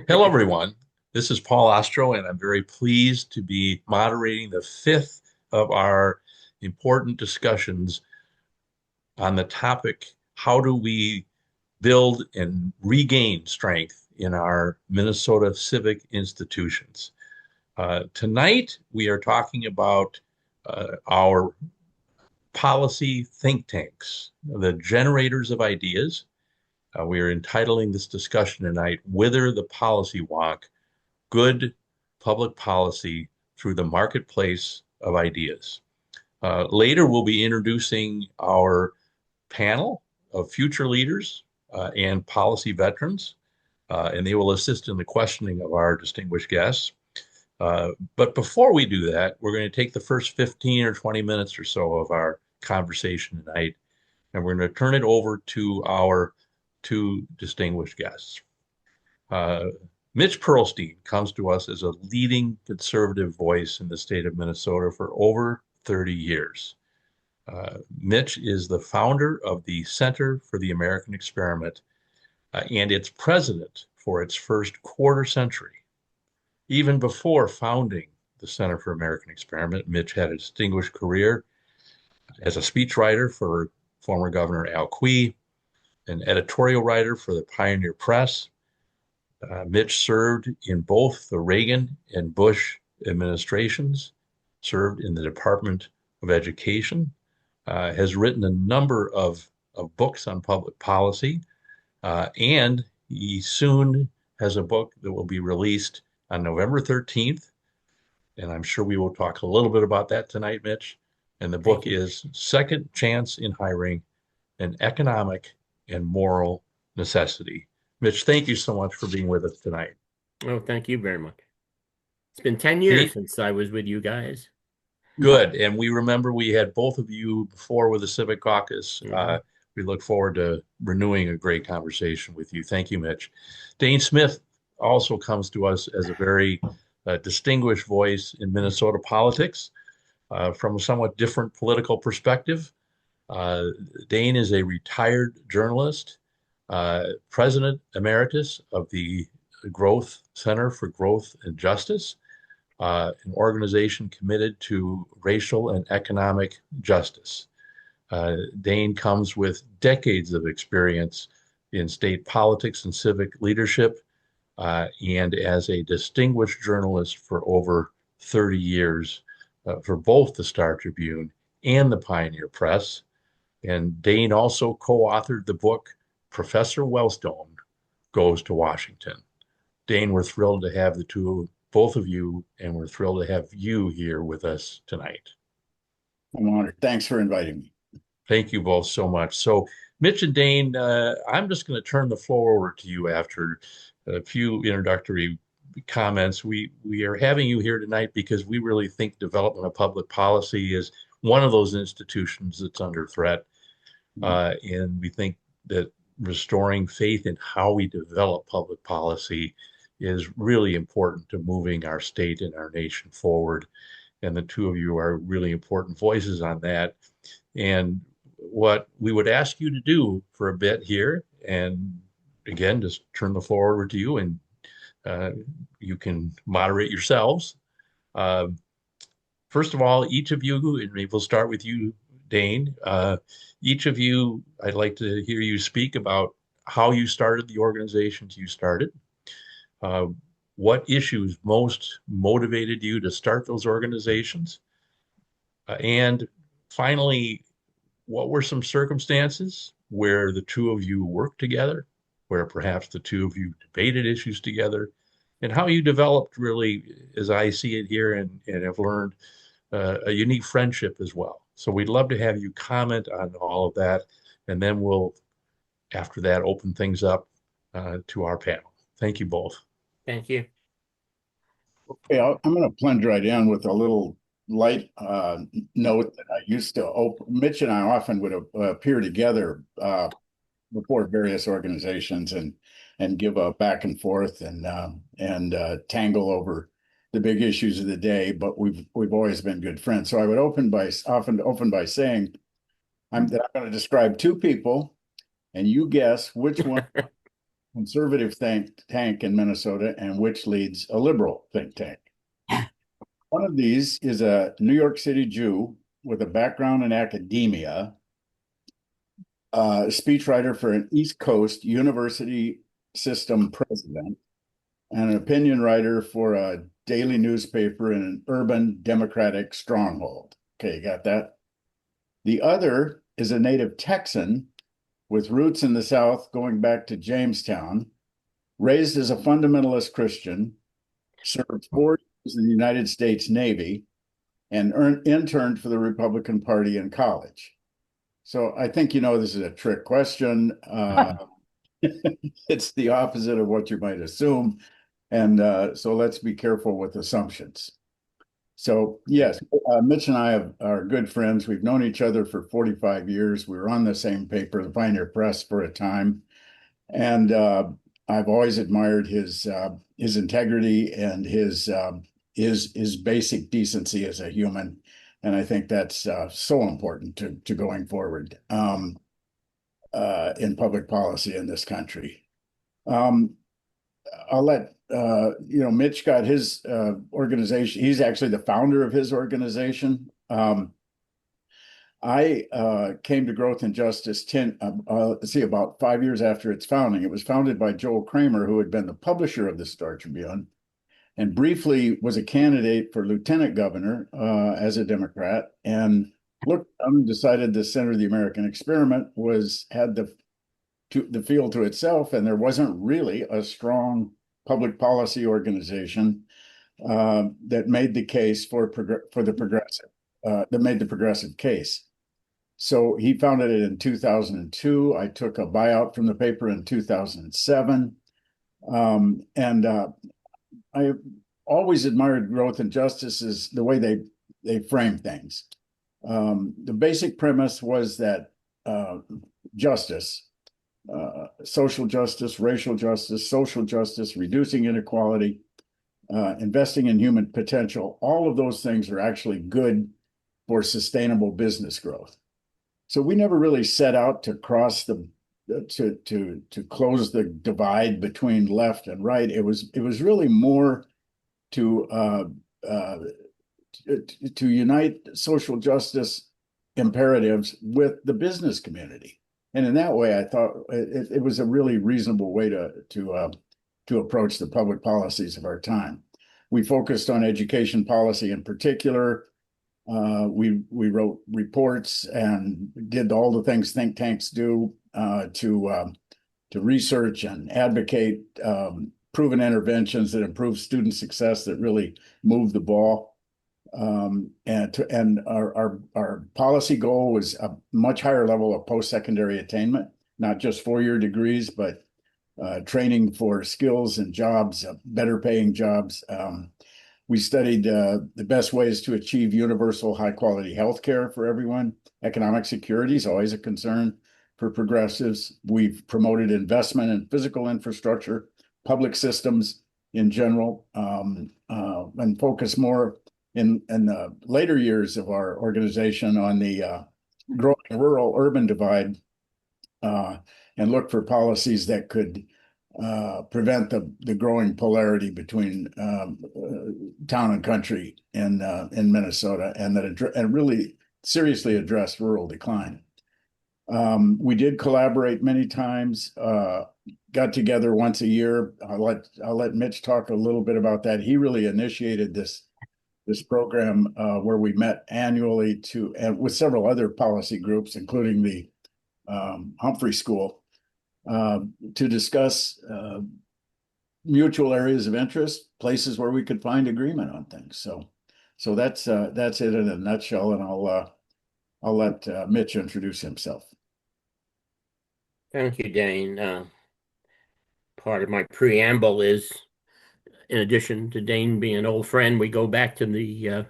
Hello, everyone. This is Paul Ostrow, and I'm very pleased to be moderating the fifth of our important discussions on the topic, how do we build and regain strength in our Minnesota civic institutions? Tonight, we are talking about our policy think tanks, the generators of ideas. We are entitling this discussion tonight, Whither the Policy Wonk, Good Public Policy Through the Marketplace of Ideas. Later, we'll be introducing our panel of future leaders and policy veterans, and they will assist in the questioning of our distinguished guests. But before we do that, we're going to take the first 15 or 20 minutes or so of our conversation tonight, and we're going to turn it over to our two distinguished guests. Mitch Pearlstein comes to us as a leading conservative voice in the state of Minnesota for over 30 years. Mitch is the founder of the Center for the American Experiment and its president for its first quarter century. Even before founding the Center for American Experiment, Mitch had a distinguished career as a speechwriter for former Governor Al Quie, an editorial writer for the Pioneer Press. Mitch served in both the Reagan and Bush administrations, served in the Department of Education, has written a number of books on public policy, and he soon has a book that will be released on November 13th. And I'm sure we will talk a little bit about that tonight, Mitch. And the book is Second Chance in Hiring, an Economic and Moral Necessity. Mitch, thank you so much for being with us tonight. Oh, thank you very much. It's been 10 years since I was with you guys. Good. And we remember we had both of you before with the Civic Caucus. We look forward to renewing a great conversation with you. Thank you, Mitch. Dane Smith also comes to us as a very distinguished voice in Minnesota politics from a somewhat different political perspective. Dane is a retired journalist, president emeritus of the Growth Center for Growth and Justice, an organization committed to racial and economic justice. Dane comes with decades of experience in state politics and civic leadership, and as a distinguished journalist for over 30 years for both the Star Tribune and the Pioneer Press. And Dane also co-authored the book Professor Wellstone Goes to Washington. Dane, we're thrilled to have both of you, and we're thrilled to have you here with us tonight. I'm honored. Thanks for inviting me. Thank you both so much. So, Mitch and Dane, I'm just going to turn the floor over to you after a few introductory comments. We are having you here tonight because we really think development of public policy is one of those institutions that's under threat. And we think that restoring faith in how we develop public policy is really important to moving our state and our nation forward. And the two of you are really important voices on that. And what we would ask you to do for a bit here, and again, just turn the floor over to you, and you can moderate yourselves. First of all, each of you, and maybe we'll start with you, Dane. Each of you, I'd like to hear you speak about how you started the organizations you started. What issues most motivated you to start those organizations? And finally, what were some circumstances where the two of you worked together, where perhaps the two of you debated issues together, and how you developed really, as I see it here and have learned, a unique friendship as well. So we'd love to have you comment on all of that, and then we'll, after that, open things up to our panel. Thank you both. Thank you. Okay, I'm going to plunge right in with a little light note that I used to open. Mitch and I often would appear together before various organizations and give a back and forth and tangle over the big issues of the day. But we've always been good friends. So I would often open by saying I'm going to describe two people, and you guess which one conservative think tank in Minnesota and which leads a liberal think tank. One of these is a New York City Jew with a background in academia, a speechwriter for an East Coast university system president, and an opinion writer for a daily newspaper in an urban Democratic stronghold. Okay, you got that? The other is a native Texan with roots in the South going back to Jamestown, raised as a fundamentalist Christian, served 4 years in the United States Navy, and interned for the Republican Party in college. So I think you know this is a trick question. It's the opposite of what you might assume. And so let's be careful with assumptions. So yes, Mitch and I are good friends. We've known each other for 45 years. We were on the same paper, the Pioneer Press, for a time. And I've always admired his integrity and his basic decency as a human. And I think that's so important to going forward in public policy in this country. I'll let Mitch got his organization. He's actually the founder of his organization. I came to Growth and Justice about 5 years after its founding. It was founded by Joel Kramer, who had been the publisher of the Star Tribune, and briefly was a candidate for lieutenant governor as a Democrat. And looked and decided the Center of the American Experiment had the field to itself, and there wasn't really a strong public policy organization that made the case for the progressive that made the progressive case. So he founded it in 2002. I took a buyout from the paper in 2007, and I always admired Growth and Justice is the way they frame things. The basic premise was that justice, social justice, racial justice, social justice, reducing inequality, investing in human potential, all of those things are actually good for sustainable business growth. So we never really set out to close the divide between left and right. It was really more to unite social justice imperatives with the business community. And in that way, I thought it was a really reasonable way to approach the public policies of our time. We focused on education policy in particular. We wrote reports and did all the things think tanks do to research and advocate proven interventions that improve student success that really move the ball. And our policy goal was a much higher level of post-secondary attainment, not just four-year degrees, but training for skills and jobs, better paying jobs. We studied the best ways to achieve universal high-quality health care for everyone. Economic security is always a concern for progressives. We've promoted investment in physical infrastructure, public systems in general, and focus more in the later years of our organization on the growing rural-urban divide, and look for policies that could prevent the growing polarity between town and country in Minnesota, and really seriously address rural decline. We did collaborate many times. Got together once a year. I'll let Mitch talk a little bit about that. He really initiated this program where we met annually with several other policy groups, including the Humphrey School, to discuss mutual areas of interest, places where we could find agreement on things. So that's it in a nutshell, and I'll let Mitch introduce himself. Thank you, Dane. Part of my preamble is, in addition to Dane being an old friend, we go back to the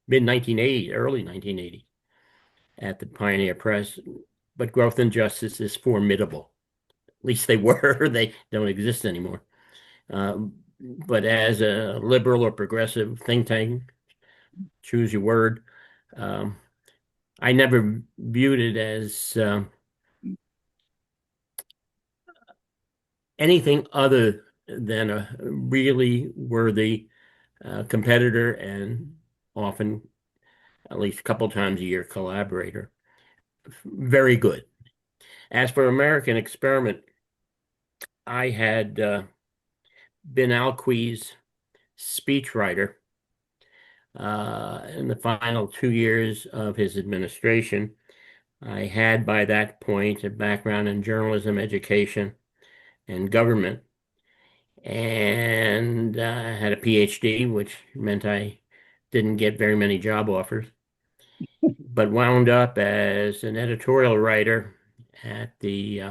mid-1980s, early 1980s at the Pioneer Press. But Growth and Justice is formidable. At least they were. They don't exist anymore. But as a liberal or progressive think tank, choose your word, I never viewed it as anything other than a really worthy competitor and often, at least a couple times a year, collaborator. Very good. As for American Experiment, I had been Alqui's speechwriter in the final 2 years of his administration. I had by that point a background in journalism, education, and government, and had a PhD, which meant I didn't get very many job offers, but wound up as an editorial writer at the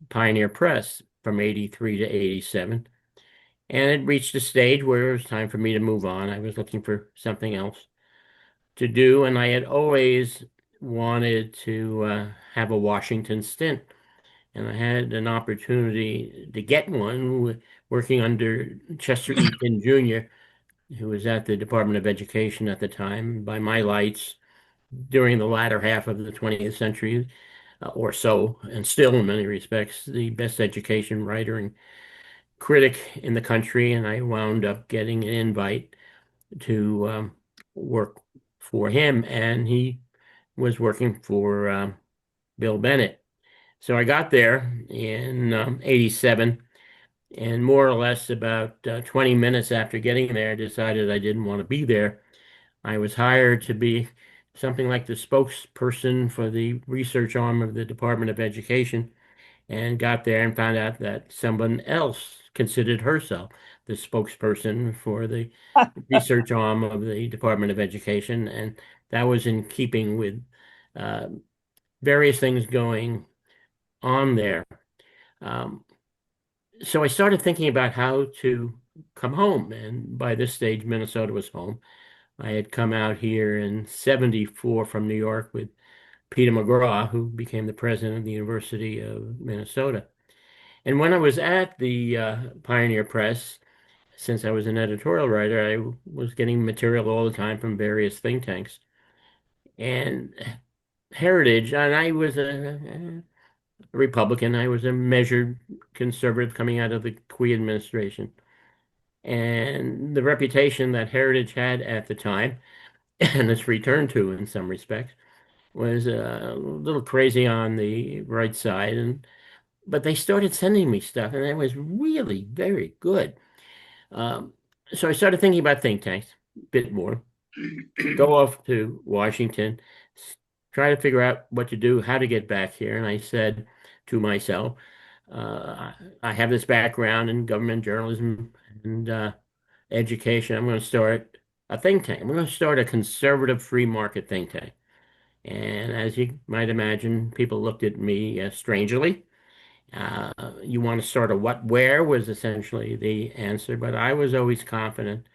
Pioneer Press from 83 to 87. And it reached a stage where it was time for me to move on. I was looking for something else to do, and I had always wanted to have a Washington stint. And I had an opportunity to get one working under Chester Eaton Jr., who was at the Department of Education at the time, by my lights, during the latter half of the 20th century or so, and still in many respects, the best education writer and critic in the country. And I wound up getting an invite to work for him, and he was working for Bill Bennett. So I got there in 87, and more or less about 20 minutes after getting there, I decided I didn't want to be there. I was hired to be something like the spokesperson for the research arm of the Department of Education, and got there and found out that someone else considered herself the spokesperson for the research arm of the Department of Education. And that was in keeping with uh, various things going on there. Um, so I started thinking about how to come home. And by this stage, Minnesota was home. I had come out here in 74 from New York with Peter McGraw, who became the president of the University of Minnesota. And when I was at the Pioneer Press, since I was an editorial writer, I was getting material all the time from various think tanks. And Heritage, and I was a Republican, I was a measured conservative coming out of the Quee administration. And the reputation that Heritage had at the time, and it's returned to in some respects, was a little crazy on the right side. But they started sending me stuff, and it was really very good. Um, so I started thinking about think tanks a bit more, go off to Washington, try to figure out what to do, how to get back here. And I said to myself, I have this background in government journalism and education. I'm going to start a think tank. I'm going to start a conservative free market think tank. And as you might imagine, people looked at me strangely. You want to start a what, where was essentially the answer, but I was always confident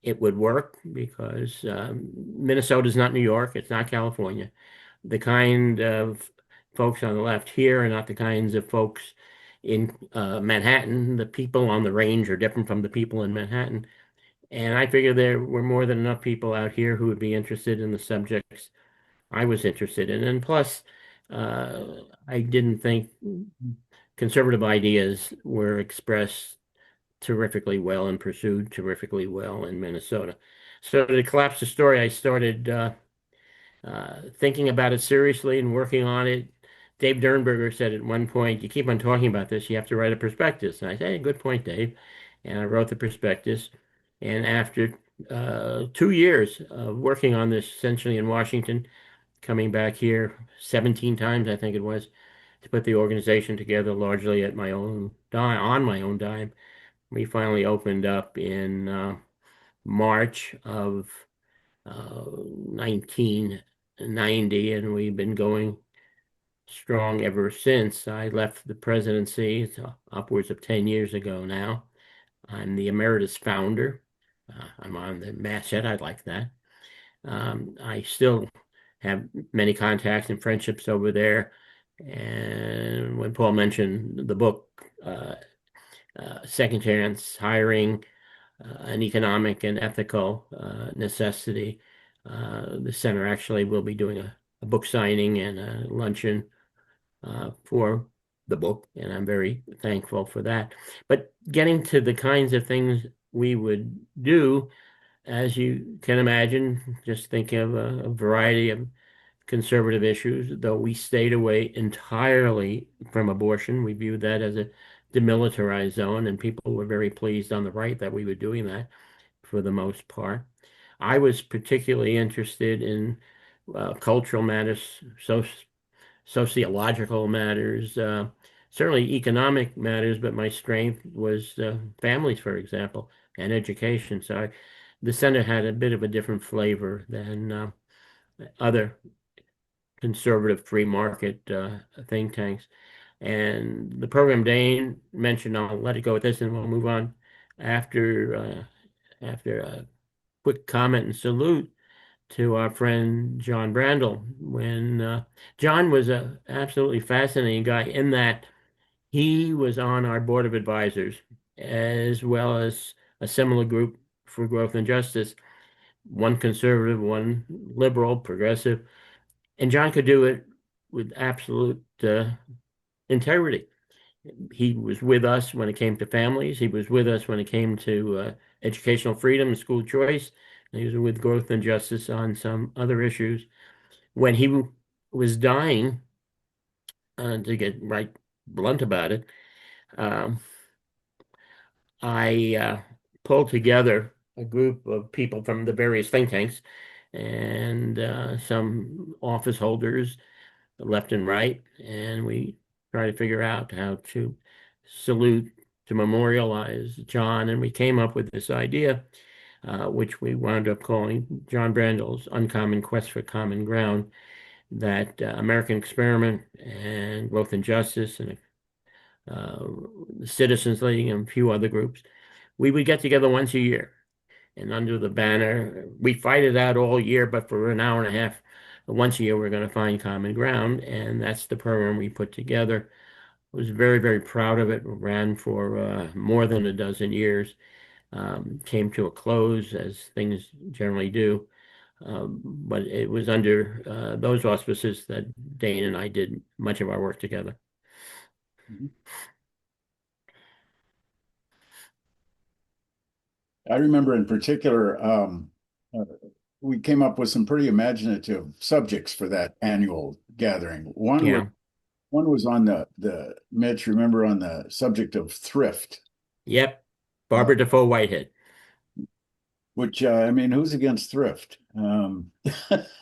it would work because Minnesota is not New York, it's not California. The kind of folks on the left here are not the kinds of folks in Manhattan. The people on the range are different from the people in Manhattan. And I figured there were more than enough people out here who would be interested in the subjects I was interested in. And plus, I didn't think conservative ideas were expressed terrifically well and pursued terrifically well in Minnesota. So to collapse the story, I started thinking about it seriously and working on it. Dave Dernberger said at one point, "You keep on talking about this, you have to write a prospectus." And I said, "Hey, good point, Dave." And I wrote the prospectus. And after 2 years of working on this, essentially in Washington, coming back here 17 times, I think it was, to put the organization together largely at my own dime, on my own dime. We finally opened up in March of 1990, and we've been going strong ever since. I left the presidency upwards of 10 years ago now. I'm the emeritus founder. I'm on the masthead. I like that. I still have many contacts and friendships over there. And when Paul mentioned the book, Second Chance Hiring, an economic and ethical necessity, the center actually will be doing a book signing and a luncheon for the book, and I'm very thankful for that. But getting to the kinds of things we would do, as you can imagine, just think of a variety of conservative issues, though we stayed away entirely from abortion. We viewed that as a demilitarized zone, and people were very pleased on the right that we were doing that for the most part. I was particularly interested in cultural matters, sociological matters, certainly economic matters, but my strength was families, for example, and education. So the center had a bit of a different flavor than other conservative free market think tanks. And the program Dane mentioned, I'll let it go with this and we'll move on after a quick comment and salute to our friend John Brandel. When John was a absolutely fascinating guy in that he was on our board of advisors as well as a similar group for growth and justice, one conservative, one liberal, progressive, and John could do it with absolute integrity. He was with us when it came to families. He was with us when it came to educational freedom and school choice. And he was with growth and justice on some other issues. When he was dying, to get right blunt about it, um, I pulled together a group of people from the various think tanks and some office holders left and right, and we try to figure out how to salute, to memorialize John, and we came up with this idea, which we wound up calling John Brandel's Uncommon Quest for Common Ground, that American Experiment and Growth and Justice and Citizens League and a few other groups, we would get together once a year. And under the banner, we fight it out all year, but for an hour and a half, once a year, we're going to find common ground. And that's the program we put together. I was very, very proud of it. Ran for more than a dozen years. Came to a close, as things generally do. But it was under those auspices that Dane and I did much of our work together. I remember in particular, uh, we came up with some pretty imaginative subjects for that annual gathering. Yeah. One was on the Mitch, remember, on the subject of thrift. Yep. Barbara Defoe Whitehead. Which I mean, who's against thrift?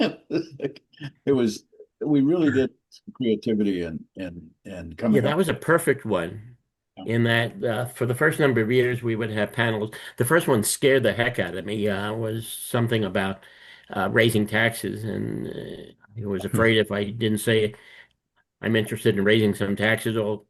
It was, we really did some creativity and coming Yeah, up. that was a perfect one. In that, for the first number of years, we would have panels. The first one scared the heck out of me. Was something about raising taxes, and I was afraid if I didn't say I'm interested in raising some taxes, or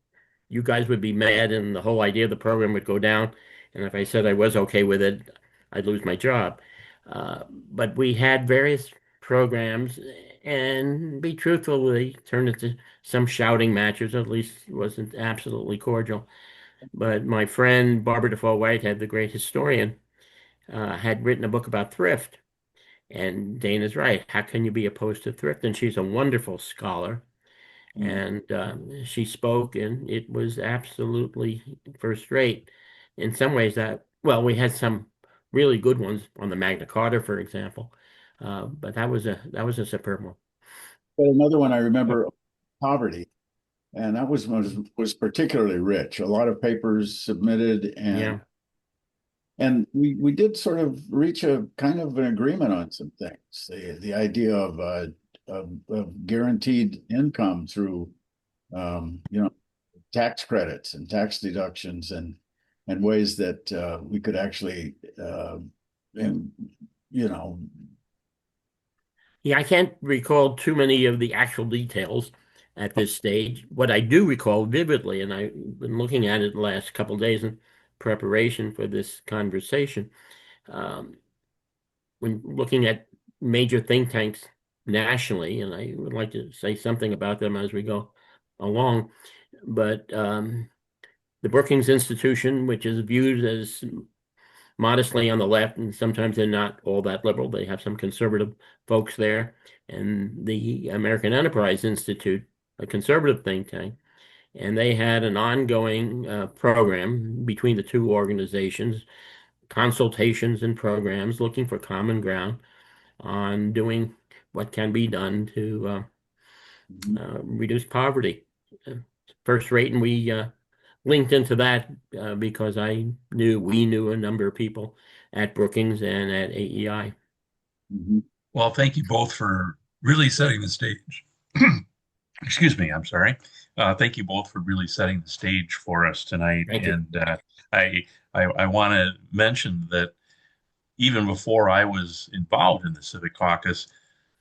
you guys would be mad, and the whole idea of the program would go down. And if I said I was okay with it, I'd lose my job. But we had various programs, and be truthful, they turned into some shouting matches, or at least it wasn't absolutely cordial. But my friend Barbara Defoe Whitehead, the great historian, had written a book about thrift. And Dana's right. How can you be opposed to thrift? And she's a wonderful scholar. And she spoke, and it was absolutely first rate. In some ways, well, we had some really good ones on the Magna Carta, for example, but that was a superb one. But another one I remember, poverty, and that was particularly rich. A lot of papers submitted, Yeah. and we did sort of reach a kind of an agreement on some things. The idea of guaranteed income through tax credits and tax deductions and ways that we could actually and Yeah, I can't recall too many of the actual details at this stage. What I do recall vividly, and I've been looking at it the last couple of days in preparation for this conversation, um, when looking at major think tanks nationally, and I would like to say something about them as we go along, but the Brookings Institution, which is viewed as modestly on the left, and sometimes they're not all that liberal. They have some conservative folks there. And the American Enterprise Institute, a conservative think tank, and they had an ongoing program between the two organizations, consultations and programs looking for common ground on doing what can be done to reduce poverty. First rate, and we linked into that because we knew a number of people at Brookings and at AEI. Well, thank you both for really setting the stage. Excuse me, I'm sorry. Thank you both for really setting the stage for us tonight. Thank you. And I want to mention that even before I was involved in the Civic Caucus,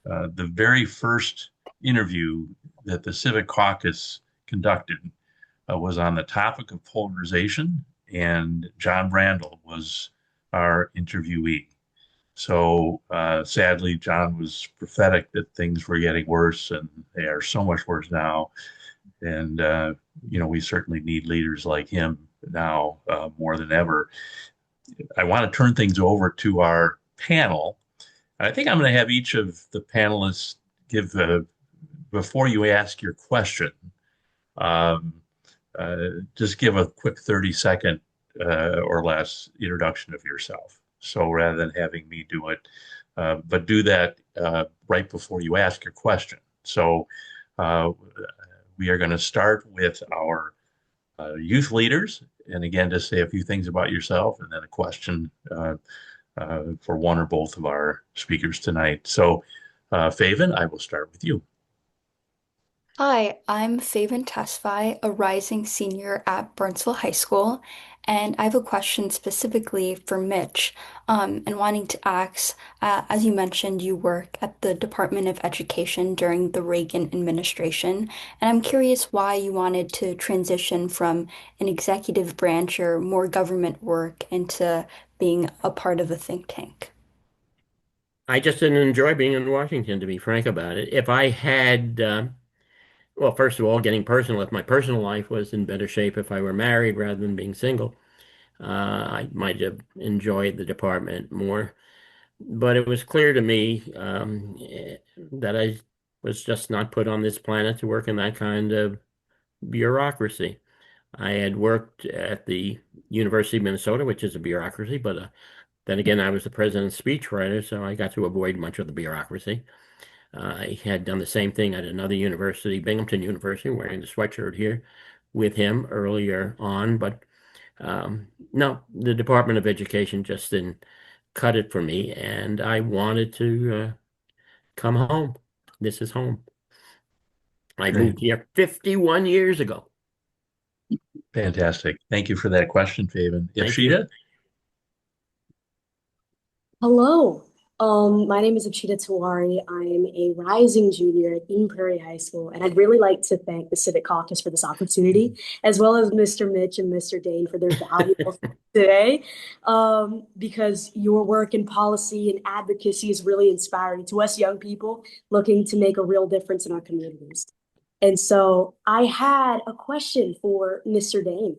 the very first interview that the Civic Caucus conducted was on the topic of polarization, and John Brandel was our interviewee. So sadly, John was prophetic that things were getting worse, and they are so much worse now. And we certainly need leaders like him now more than ever. I want to turn things over to our panel. I think I'm going to have each of the panelists give before you ask your question, just give a quick 30-second or less introduction of yourself. So rather than having me do it, but do that right before you ask your question. So we are going to start with our youth leaders. And again, just say a few things about yourself and then a question for one or both of our speakers tonight. So Feven, I will start with you. Hi, I'm Feven Tesfaye, a rising senior at Burnsville High School, and I have a question specifically for Mitch, and wanting to ask, as you mentioned, you work at the Department of Education during the Reagan administration, and I'm curious why you wanted to transition from an executive branch or more government work into being a part of a think tank. I just didn't enjoy being in Washington, to be frank about it. If I had well, first of all, getting personal, if my personal life was in better shape if I were married rather than being single, I might have enjoyed the department more. But it was clear to me that I was just not put on this planet to work in that kind of bureaucracy. I had worked at the University of Minnesota, which is a bureaucracy, but then again, I was the president's speechwriter, so I got to avoid much of the bureaucracy. I had done the same thing at another university, Binghamton University, wearing the sweatshirt here with him earlier on. But no, the Department of Education just didn't cut it for me. And I wanted to come home. This is home. I moved here 51 years ago. Fantastic. Thank you for that question, Feven. Thank you. Ipshita? Hello. My name is Ipshita Tiwari. I'm a rising junior at Eden Prairie High School, and I'd really like to thank the Civic Caucus for this opportunity, as well as Mr. Mitch and Mr. Dane for their valuable today, because your work in policy and advocacy is really inspiring to us young people looking to make a real difference in our communities. And so I had a question for Mr. Dane.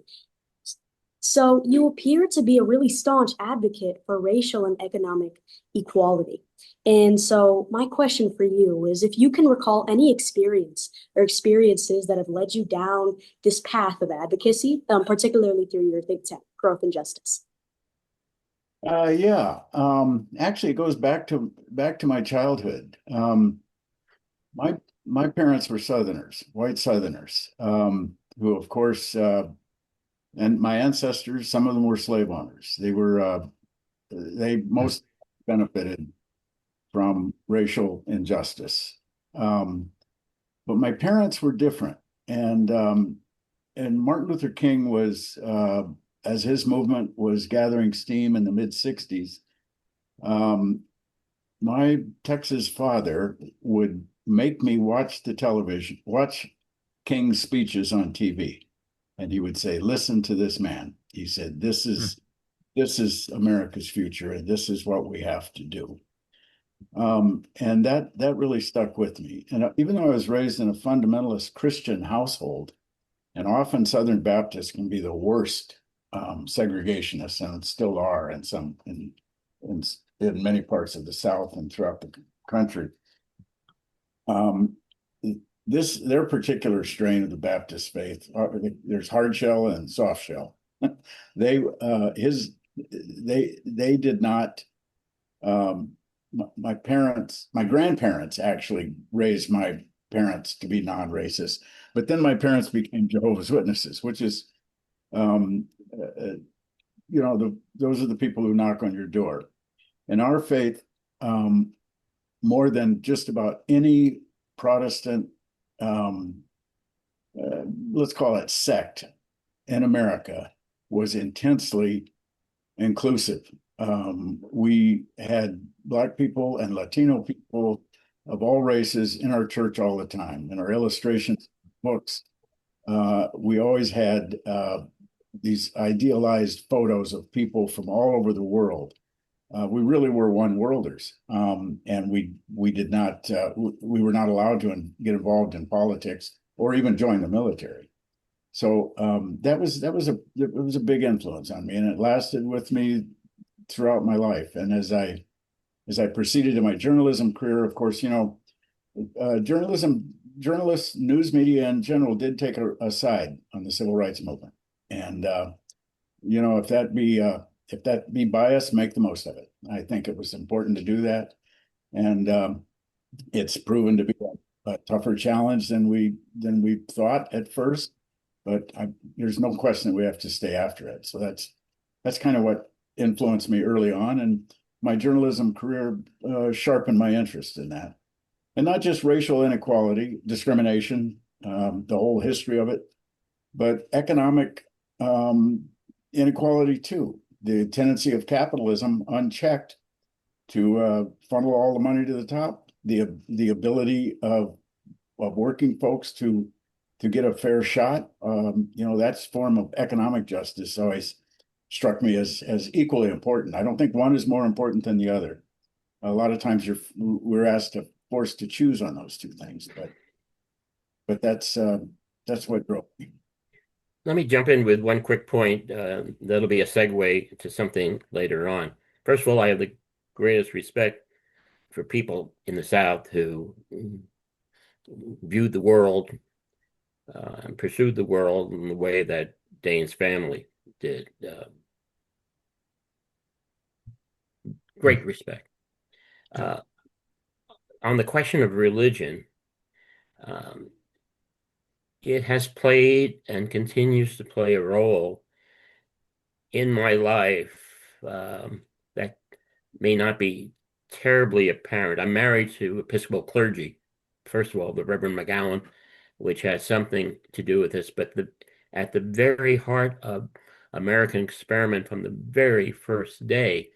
So you appear to be a really staunch advocate for racial and economic equality. And so my question for you is if you can recall any experience or experiences that have led you down this path of advocacy, particularly through your think tank, Growth and Justice. Yeah. Actually, it goes back to my childhood. My parents were Southerners, white Southerners, who, of course, and my ancestors, some of them were slave owners. They most benefited from racial injustice. But my parents were different. And Martin Luther King was, as his movement was gathering steam in the mid-60s, my Texas father would make me watch King's speeches on TV. And he would say, listen to this man. He said, this is America's future, and this is what we have to do. And that really stuck with me. And even though I was raised in a fundamentalist Christian household, and often Southern Baptists can be the worst segregationists, and still are in many parts of the South and throughout the country. their particular strain of the Baptist faith, there's hard shell and soft shell. They they did not. My grandparents actually raised my parents to be non-racist, but then my parents became Jehovah's Witnesses, which is, those are the people who knock on your door. And our faith, more than just about any Protestant, let's call it sect in America, was intensely inclusive. We had Black people and Latino people of all races in our church all the time. In our illustrations books, we always had these idealized photos of people from all over the world. We really were one worlders, and we did not we were not allowed to get involved in politics or even join the military. So that was a big influence on me, and it lasted with me throughout my life. And as I proceeded in my journalism career, of course, journalists, news media in general did take a side on the civil rights movement, and if that be bias, make the most of it. I think it was important to do that, and it's proven to be a tougher challenge than we thought at first. But there's no question that we have to stay after it. So that's kind of what influenced me early on, and my journalism career sharpened my interest in that, and not just racial inequality, discrimination, the whole history of it, but economic inequality too. The tendency of capitalism unchecked to funnel all the money to the top, the ability of working folks to get a fair shot. That's form of economic justice always struck me as equally important. I don't think one is more important than the other. A lot of times we're forced to choose on those two things, but that's what drove me. Let me jump in with one quick point. That'll be a segue to something later on. First of all, I have the greatest respect for people in the South who viewed the world and pursued the world in the way that Dane's family did. Great respect. On the question of religion, it has played and continues to play a role in my life that may not be terribly apparent. I'm married to Episcopal clergy, first of all, the Reverend McGowan, which has something to do with this, but at the very heart of American experiment from the very first day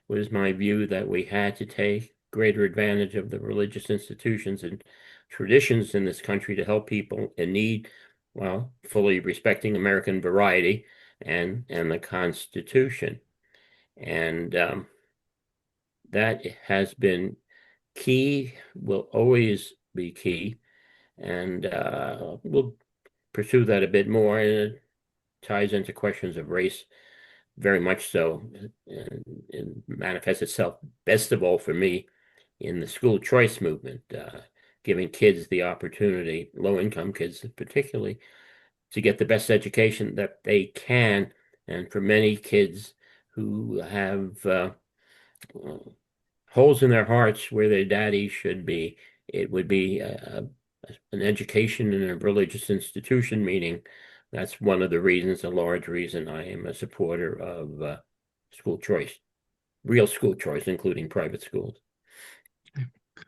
was my view that we had to take greater advantage of the religious institutions and traditions in this country to help people in need, while fully respecting American variety and the Constitution. And that has been key, will always be key, and we'll pursue that a bit more. And it ties into questions of race very much so, and manifests itself best of all for me in the school choice movement, giving kids the opportunity, low-income kids particularly, to get the best education that they can. And for many kids who have holes in their hearts where their daddy should be, it would be an education in a religious institution, meaning that's one of the reasons, a large reason I am a supporter of school choice, real school choice, including private schools.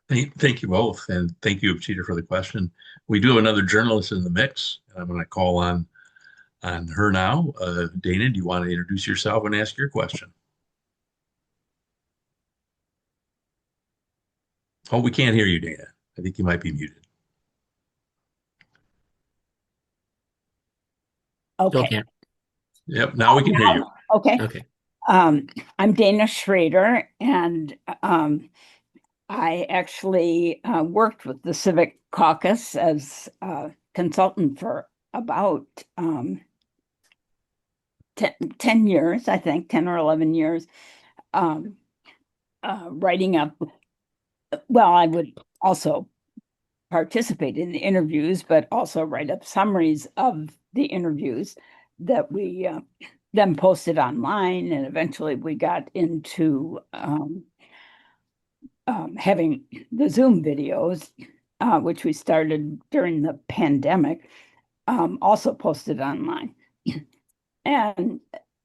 Thank you both, and thank you, Ipshita, for the question. We do have another journalist in the mix, and I'm going to call on her now. Dana, do you want to introduce yourself and ask your question? Oh, we can't hear you, Dana. I think you might be muted. Okay. Yep, now we can hear you. Okay. Okay. I'm Dana Schroeder, and I actually worked with the Civic Caucus as a consultant for about 10 years, I think, 10 or 11 years, writing up. Well, I would also participate in the interviews, but also write up summaries of the interviews that we then posted online. And eventually we got into having the Zoom videos, which we started during the pandemic, also posted online. And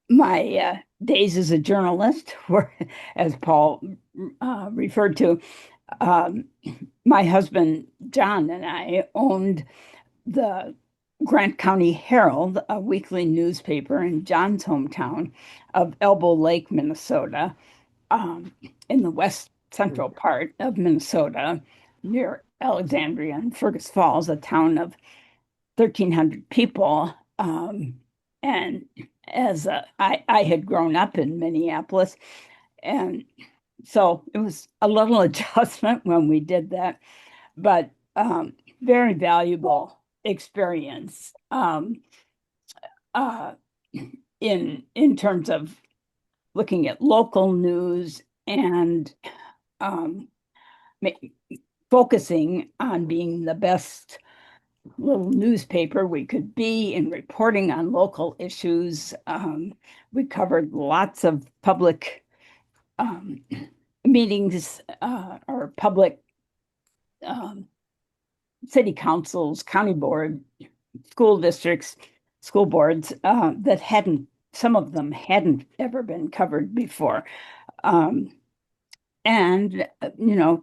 my days as a journalist were, as Paul referred to, my husband, John, and I owned the Grant County Herald, a weekly newspaper in John's hometown of Elbow Lake, Minnesota, in the west central part of Minnesota, near Alexandria and Fergus Falls, a town of 1,300 people. And as I had grown up in Minneapolis, and so it was a little adjustment when we did that, but very valuable experience in terms of looking at local news and focusing on being the best little newspaper we could be in reporting on local issues. We covered lots of public meetings or public city councils, county board, school districts, school boards that some of them hadn't ever been covered before. And,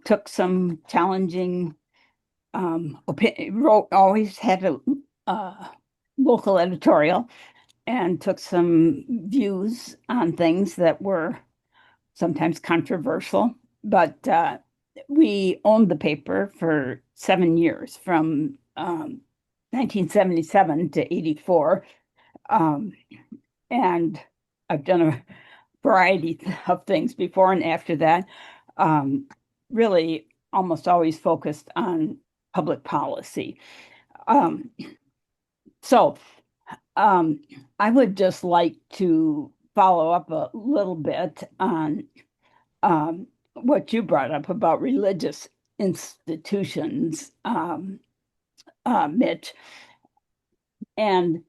took some challenging always had a local editorial and took some views on things that were sometimes controversial. But we owned the paper for 7 years, from 1977 to 84. And I've done a variety of things before and after that, really almost always focused on public policy. So I would just like to follow up a little bit on what you brought up about religious institutions, Mitch. And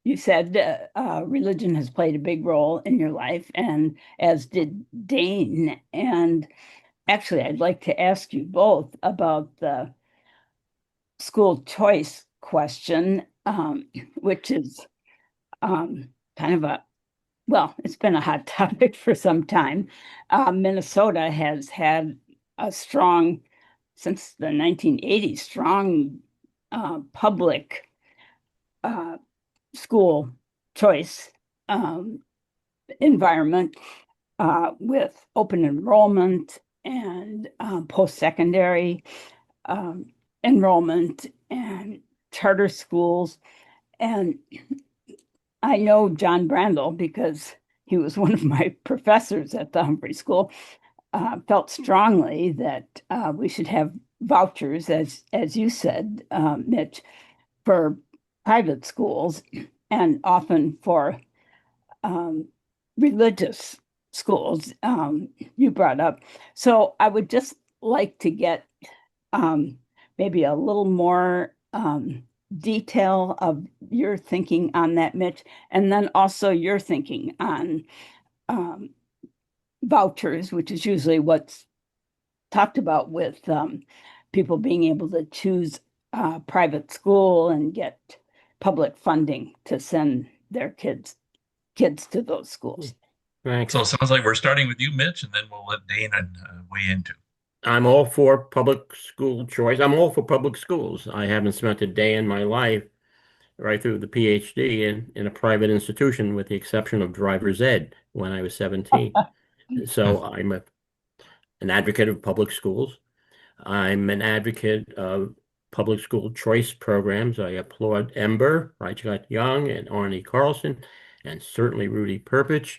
you said religion has played a big role in your life, and as did Dane. And actually, I'd like to ask you both about the school choice question, which is kind of it's been a hot topic for some time. Minnesota has had a strong, since the 1980s, strong public school choice environment with open enrollment and post-secondary enrollment and charter schools. And I know John Brandel, because he was one of my professors at the Humphrey School, felt strongly that we should have vouchers, as you said, Mitch, for private schools and often for religious schools, you brought up. So I would just like to get maybe a little more detail of your thinking on that, Mitch, and then also your thinking on vouchers, which is usually what's talked about with people being able to choose private school and get public funding to send their kids to those schools. Right. So it sounds like we're starting with you, Mitch, and then we'll let Dana weigh in too. I'm all for public school choice. I'm all for public schools. I haven't spent a day in my life, right through the PhD, in a private institution, with the exception of driver's ed when I was 17. So I'm an advocate of public schools. I'm an advocate of public school choice programs. I applaud Ember, Reichgott Young, and Arnie Carlson, and certainly Rudy Perpich.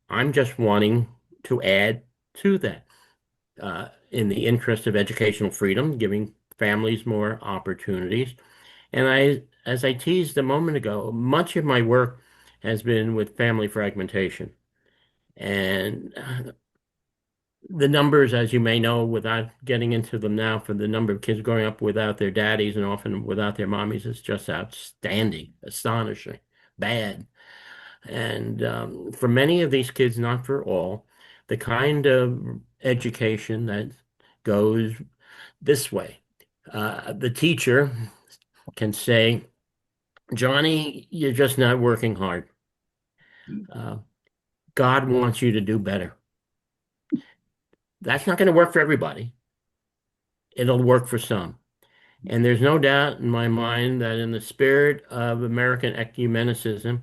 I'm just wanting to add to that, in the interest of educational freedom, giving families more opportunities. And as I teased a moment ago, much of my work has been with family fragmentation. And The numbers, as you may know, without getting into them now, for the number of kids growing up without their daddies and often without their mommies is just outstanding, astonishing, bad. And for many of these kids, not for all, the kind of education that goes this way. The teacher can say, Johnny, you're just not working hard. God wants you to do better. That's not going to work for everybody. It'll work for some. And there's no doubt in my mind that in the spirit of American ecumenicism,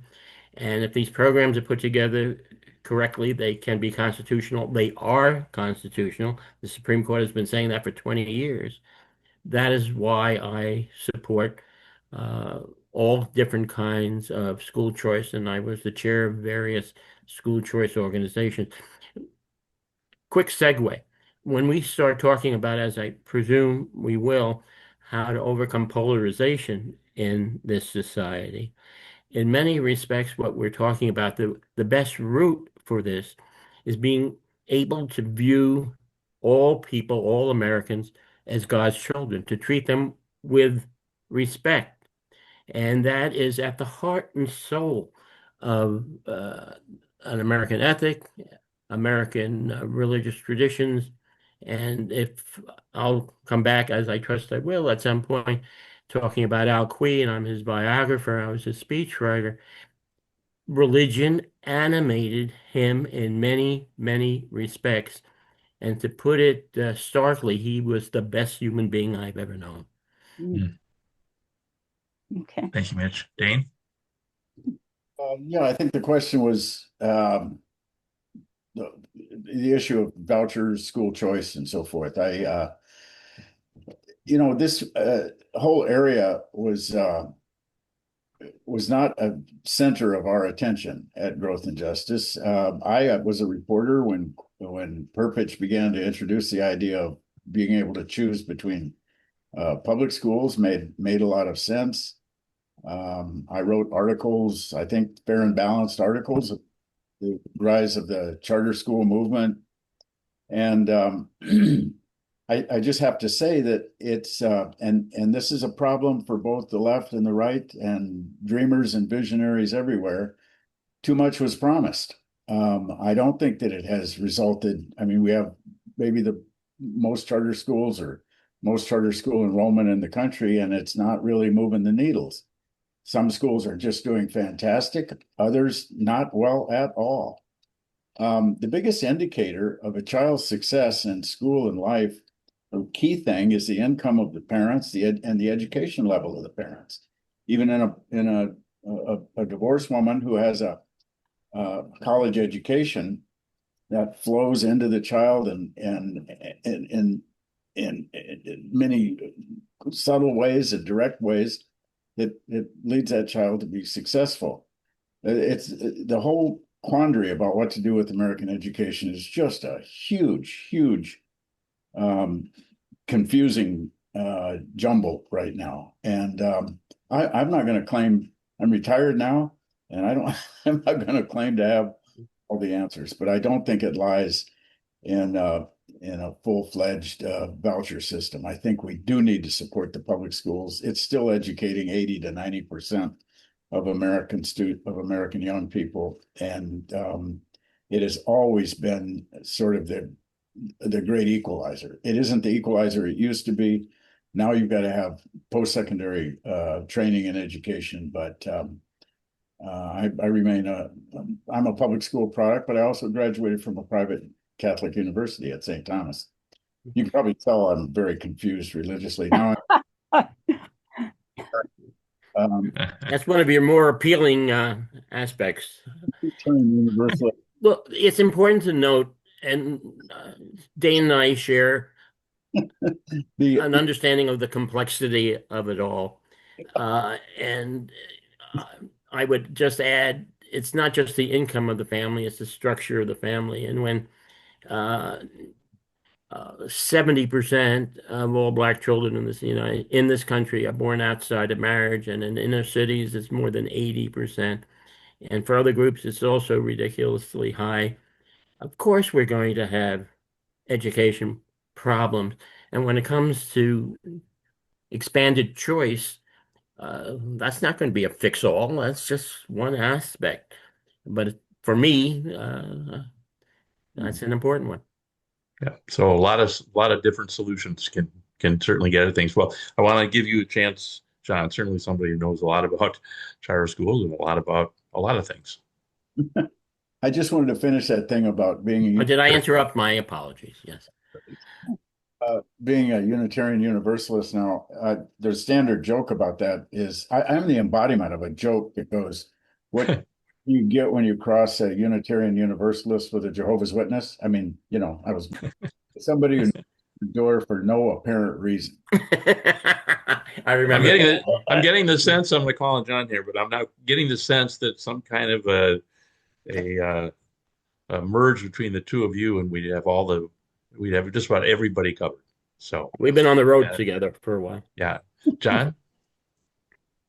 and if these programs are put together correctly, they can be constitutional. They are constitutional. The Supreme Court has been saying that for 20 years. That is why I support all different kinds of school choice, and I was the chair of various school choice organizations. Quick segue. When we start talking about, as I presume we will, how to overcome polarization in this society, in many respects, what we're talking about, the best route for this is being able to view all people, all Americans, as God's children, to treat them with respect. And that is at the heart and soul of an American ethic, American religious traditions. And if I'll come back, as I trust I will at some point, talking about Al Queen, I'm his biographer, I was his speechwriter. Religion animated him in many, many respects. And to put it starkly, he was the best human being I've ever known. Okay. Thank you, Mitch. Dane? Yeah, I think the question was the issue of vouchers, school choice, and so forth. This whole area was not a center of our attention at Growth and Justice. I was a reporter when Perpich began to introduce the idea of being able to choose between public schools. Made a lot of sense. I wrote articles, I think fair and balanced articles, the rise of the charter school movement. And I just have to say that it's and this is a problem for both the left and the right and dreamers and visionaries everywhere. Too much was promised. I don't think that it has resulted. I mean, we have maybe the most charter schools or most charter school enrollment in the country, and it's not really moving the needles. Some schools are just doing fantastic, others not well at all. The biggest indicator of a child's success in school and life, a key thing, is the income of the parents, and the education level of the parents. Even in a divorced woman who has a college education, that flows into the child and in many subtle ways and direct ways. It leads that child to be successful. It's the whole quandary about what to do with American education is just a huge, huge, confusing jumble right now. And I'm not going to claim I'm retired now, and I'm not going to claim to have all the answers, but I don't think it lies in a full-fledged voucher system. I think we do need to support the public schools. It's still educating 80 to 90% of American young people, and it has always been sort of the great equalizer. It isn't the equalizer it used to be. Now you've got to have post-secondary training and education, but I remain I'm a public school product, but I also graduated from a private Catholic university at St. Thomas. You can probably tell I'm very confused religiously now. That's one of your more appealing aspects. Universal. Well, it's important to note, and Dane and I share an understanding of the complexity of it all. And I would just add, it's not just the income of the family, it's the structure of the family. And when 70% of all Black children in this country are born outside of marriage, and in inner cities, it's more than 80%. And for other groups, it's also ridiculously high. Of course, we're going to have education problems. And when it comes to expanded choice, that's not going to be a fix-all. That's just one aspect. But for me, that's an important one. Yeah. So a lot of different solutions can certainly get at things. Well, I want to give you a chance, John, certainly somebody who knows a lot about charter schools and a lot about a lot of things. I just wanted to finish that thing about being Did I interrupt? My apologies. Yes. being a Unitarian Universalist now. The standard joke about that is I'm the embodiment of a joke that goes, "What you get when you cross a Unitarian Universalist with a Jehovah's Witness?" I mean, I was somebody who knocked the door for no apparent reason. I remember. I'm getting the sense, I'm going to call on John here, but I'm not getting the sense that some kind of a merge between the two of you, and we'd have just about everybody covered. So We've been on the road together for a while. yeah, John.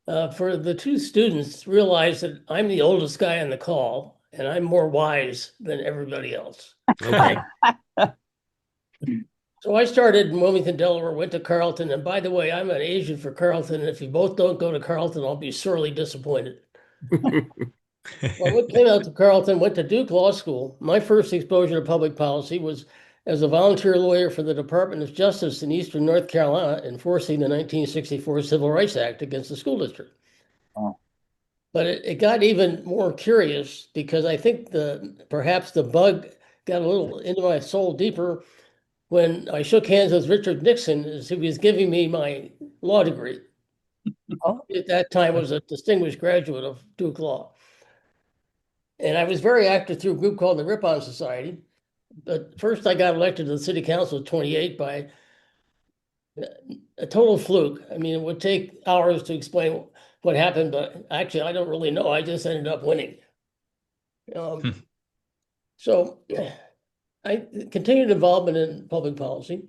For the two students, realize that I'm the oldest guy on the call, and I'm more wise than everybody else. Okay. So I started in Wilmington, Delaware, went to Carleton, and by the way, I'm an agent for Carleton, and if you both don't go to Carleton, I'll be sorely disappointed. Well, I came out to Carleton, went to Duke Law School. My first exposure to public policy was as a volunteer lawyer for the Department of Justice in Eastern North Carolina, enforcing the 1964 Civil Rights Act against the school district. Oh. But it got even more curious because I think perhaps the bug got a little into my soul deeper when I shook hands with Richard Nixon as he was giving me my law degree. Oh. At that time, I was a distinguished graduate of Duke Law. And I was very active through a group called the Ripon Society. But first I got elected to the city council at 28 by a total fluke. I mean, it would take hours to explain what happened, but actually I don't really know. I just ended up winning. So I continued involvement in public policy.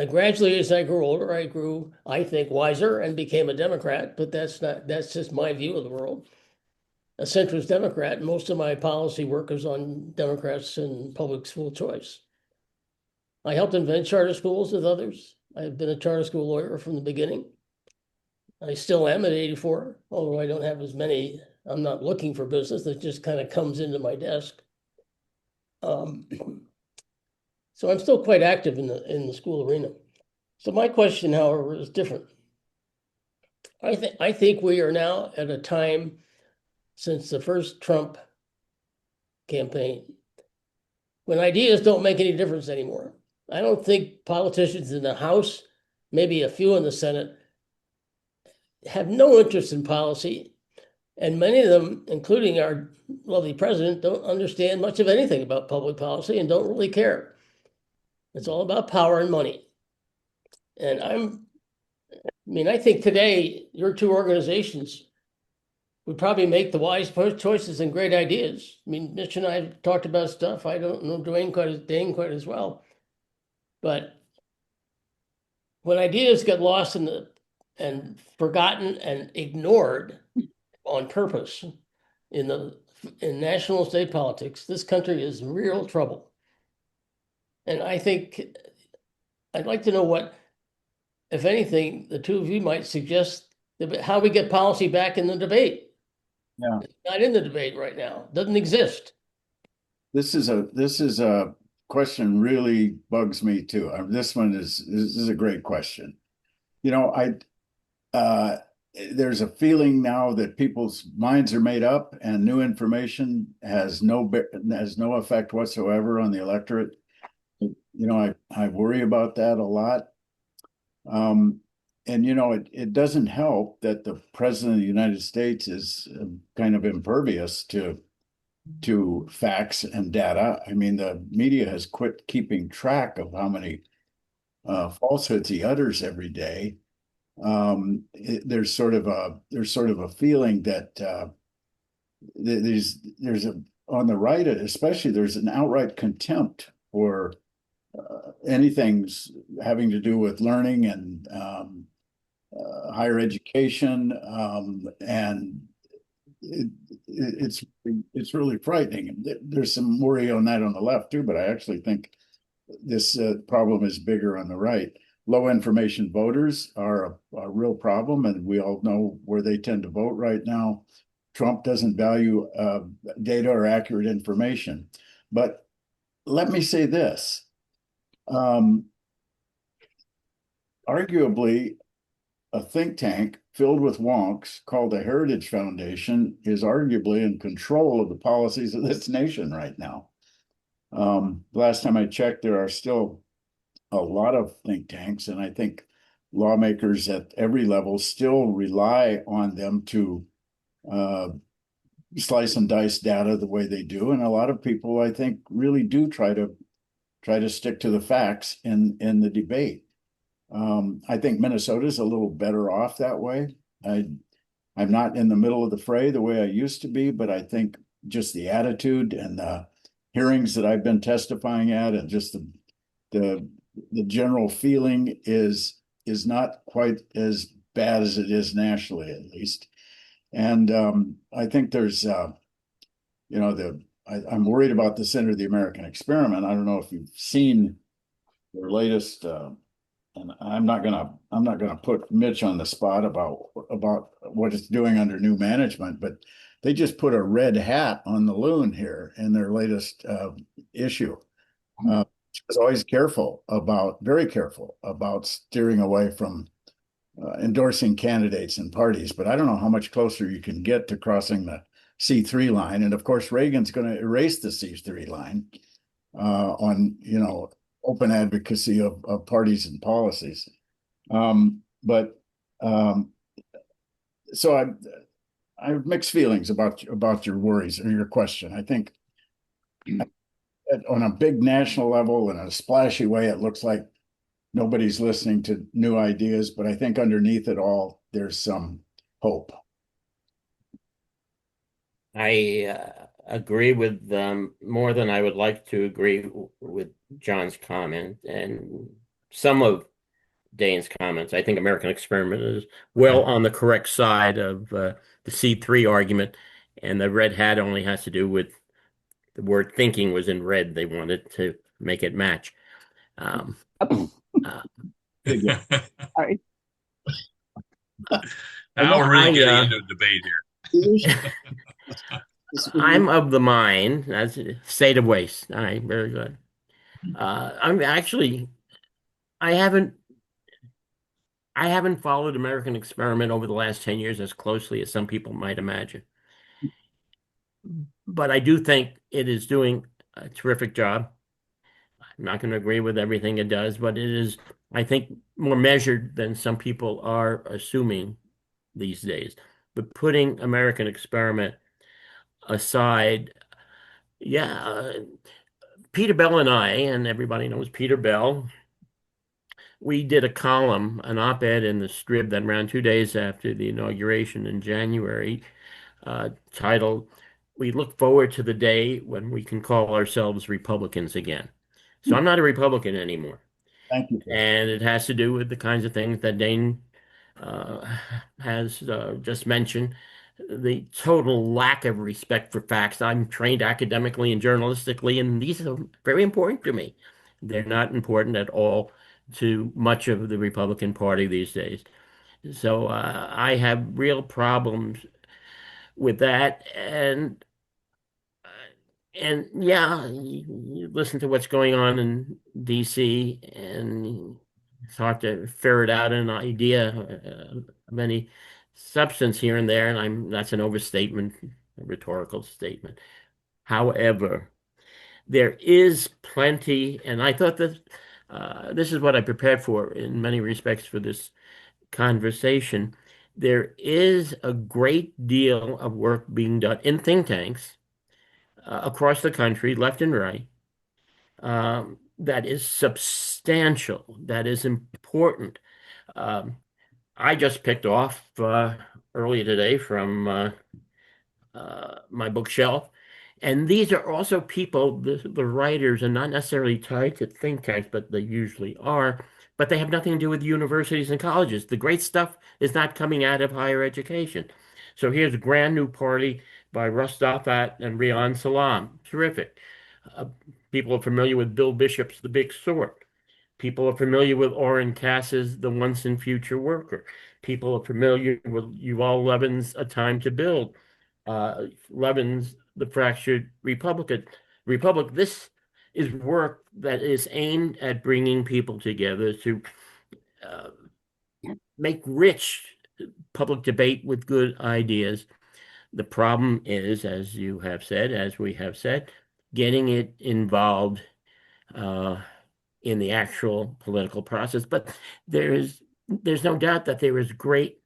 Gradually, as I grew older, I grew, I think, wiser and became a Democrat, but that's just my view of the world. A centrist Democrat. Most of my policy work is on Democrats and public school choice. I helped invent charter schools with others. I've been a charter school lawyer from the beginning. I still am at 84, although I don't have as many. I'm not looking for business. That just kind of comes into my desk. So I'm still quite active in the school arena. So my question, however, is different. I think we are now at a time since the first Trump campaign when ideas don't make any difference anymore. I don't think politicians in the House, maybe a few in the Senate, have no interest in policy. And many of them, including our lovely president, don't understand much of anything about public policy and don't really care. It's all about power and money. And I think today your two organizations would probably make the wise choices and great ideas. I mean, Mitch and I have talked about stuff. I don't know Dane quite as well. But when ideas get lost and forgotten and ignored on purpose in national and state politics, this country is in real trouble. And I think I'd like to know what, if anything, the two of you might suggest how we get policy back in the debate. Yeah. It's not in the debate right now. Doesn't exist. This is a question really bugs me too. This is a great question. There's a feeling now that people's minds are made up and new information has no effect whatsoever on the electorate. I worry about that a lot. And it doesn't help that the president of the United States is kind of impervious to facts and data. I mean, the media has quit keeping track of how many falsehoods he utters every day. There's sort of a feeling that there's on the right, especially, there's an outright contempt for anything having to do with learning and higher education, and it's really frightening. There's some worry on that on the left too, but I actually think this problem is bigger on the right. Low information voters are a real problem, and we all know where they tend to vote right now. Trump doesn't value data or accurate information. But let me say this. Arguably, a think tank filled with wonks called the Heritage Foundation is arguably in control of the policies of this nation right now. Last time I checked, there are still a lot of think tanks, and I think lawmakers at every level still rely on them to slice and dice data the way they do. And a lot of people, I think, really do try to stick to the facts in the debate. I think Minnesota's a little better off that way. I'm not in the middle of the fray the way I used to be, but I think just the attitude and the hearings that I've been testifying at, and just the general feeling is not quite as bad as it is nationally, at least. And I think there's, I'm worried about the Center of the American Experiment. I don't know if you've seen their latest, and I'm not gonna put Mitch on the spot about what it's doing under new management, but they just put a red hat on the loon here in their latest issue. Was always very careful about steering away from endorsing candidates and parties. But I don't know how much closer you can get to crossing the C3 line. And of course, Reagan's going to erase the C3 line on, open advocacy of parties and policies. So I have mixed feelings about your worries or your question. I think on a big national level, in a splashy way, it looks like nobody's listening to new ideas, but I think underneath it all, there's some hope. I agree with more than I would like to agree with John's comment and some of Dane's comments. I think American Experiment is well on the correct side of the C3 argument, and the red hat only has to do with the word thinking was in red. They wanted to make it match. Sorry. Now we're really getting into a debate here. I'm of the mind, that's state of waste. All right, very good. I'm actually, I haven't followed American Experiment over the last 10 years as closely as some people might imagine. But I do think it is doing a terrific job. I'm not going to agree with everything it does, but it is, I think, more measured than some people are assuming these days. But putting American Experiment aside, Peter Bell and I, and everybody knows Peter Bell, we did a column, an op-ed in the Strib that ran 2 days after the inauguration in January, titled, "We Look Forward to the Day When We Can Call Ourselves Republicans Again." So I'm not a Republican anymore. Thank you. And it has to do with the kinds of things that Dane has just mentioned. The total lack of respect for facts. I'm trained academically and journalistically, and these are very important to me. They're not important at all to much of the Republican Party these days. So I have real problems with that. And yeah, you listen to what's going on in DC, and it's hard to ferret out an idea of any substance here and there. And that's an overstatement, a rhetorical statement. However, there is plenty, and I thought that this is what I prepared for in many respects for this conversation. There is a great deal of work being done in think tanks across the country, left and right, that is substantial, that is important. I just picked off earlier today from my bookshelf, and these are also people, the writers are not necessarily tied to think tanks, but they usually are, but they have nothing to do with universities and colleges. The great stuff is not coming out of higher education. So here's a brand new party by Russ Doffat and Rian Salam. Terrific. Uh, People are familiar with Bill Bishop's The Big Short. People are familiar with Orrin Cass's The Once and Future Worker. People are familiar with Yuval Levin's A Time to Build. Levin's The Fractured Republic. This is work that is aimed at bringing people together to uh, make rich public debate with good ideas. The problem is, as you have said, as we have said, getting it involved uh, in the actual political process. But there's no doubt that there is great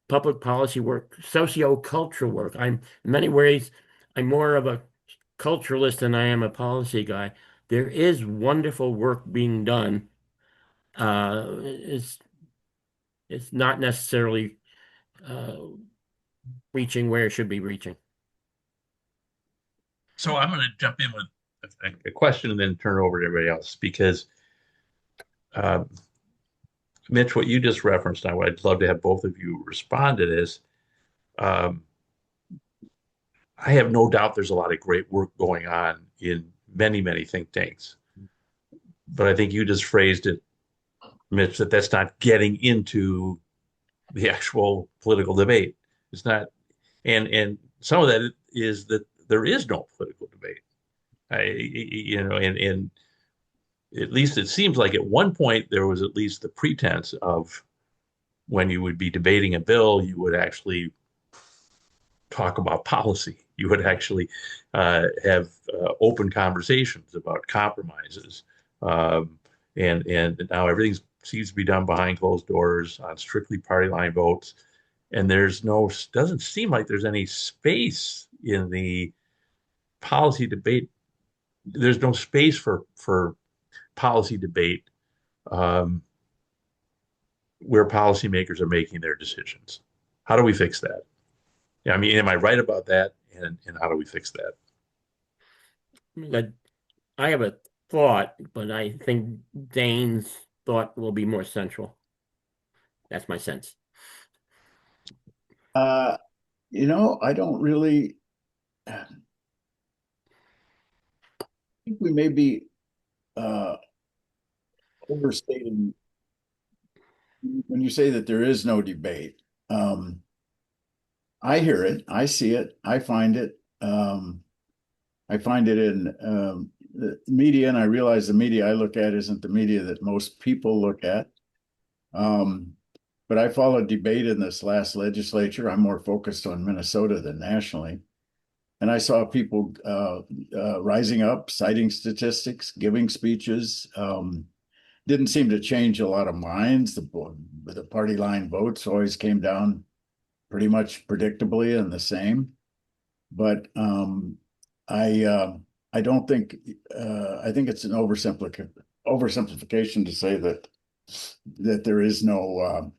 public policy work, socio-cultural work. In many ways, I'm more of a culturalist than I am a policy guy. There is wonderful work being done. It's not necessarily uh, reaching where it should be reaching. So I'm going to jump in with a question and then turn it over to everybody else because uh, Mitch, what you just referenced, I'd love to have both of you respond to this. Um, I have no doubt there's a lot of great work going on in many, many think tanks. But I think you just phrased it, Mitch, that that's not getting into the actual political debate. It's not, and some of that is that there is no political debate. And at least it seems like at one point there was at least the pretense of when you would be debating a bill, you would actually talk about policy. You would actually have open conversations about compromises. And now everything seems to be done behind closed doors on strictly party line votes. And doesn't seem like there's any space in the policy debate. There's no space for policy debate where policymakers are making their decisions. How do we fix that? Yeah, I mean, am I right about that? And how do we fix that? I have a thought, but I think Dane's thought will be more central. That's my sense. I don't really think we may be overstating when you say that there is no debate. I hear it, I see it, I find it. I find it in the media, and I realize the media I look at isn't the media that most people look at. But I followed debate in this last legislature. I'm more focused on Minnesota than nationally. And I saw people rising up, citing statistics, giving speeches. Didn't seem to change a lot of minds. The party line votes always came down pretty much predictably and the same. But I don't think I think it's an oversimplification to say that there is no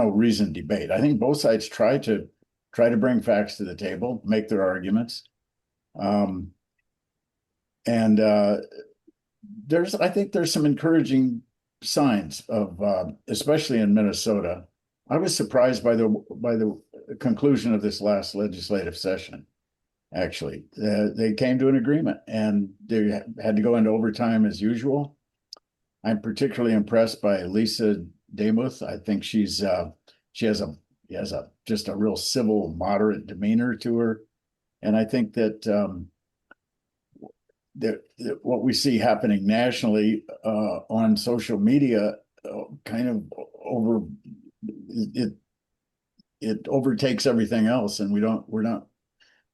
reasoned debate. I think both sides try to bring facts to the table, make their arguments, and I think there's some encouraging signs of especially in Minnesota. I was surprised by the conclusion of this last legislative session. Actually, they came to an agreement, and they had to go into overtime as usual. I'm particularly impressed by Lisa Demuth. I think she has just a real civil, moderate demeanor to her, and I think that that what we see happening nationally on social media kind of it overtakes everything else, and we're not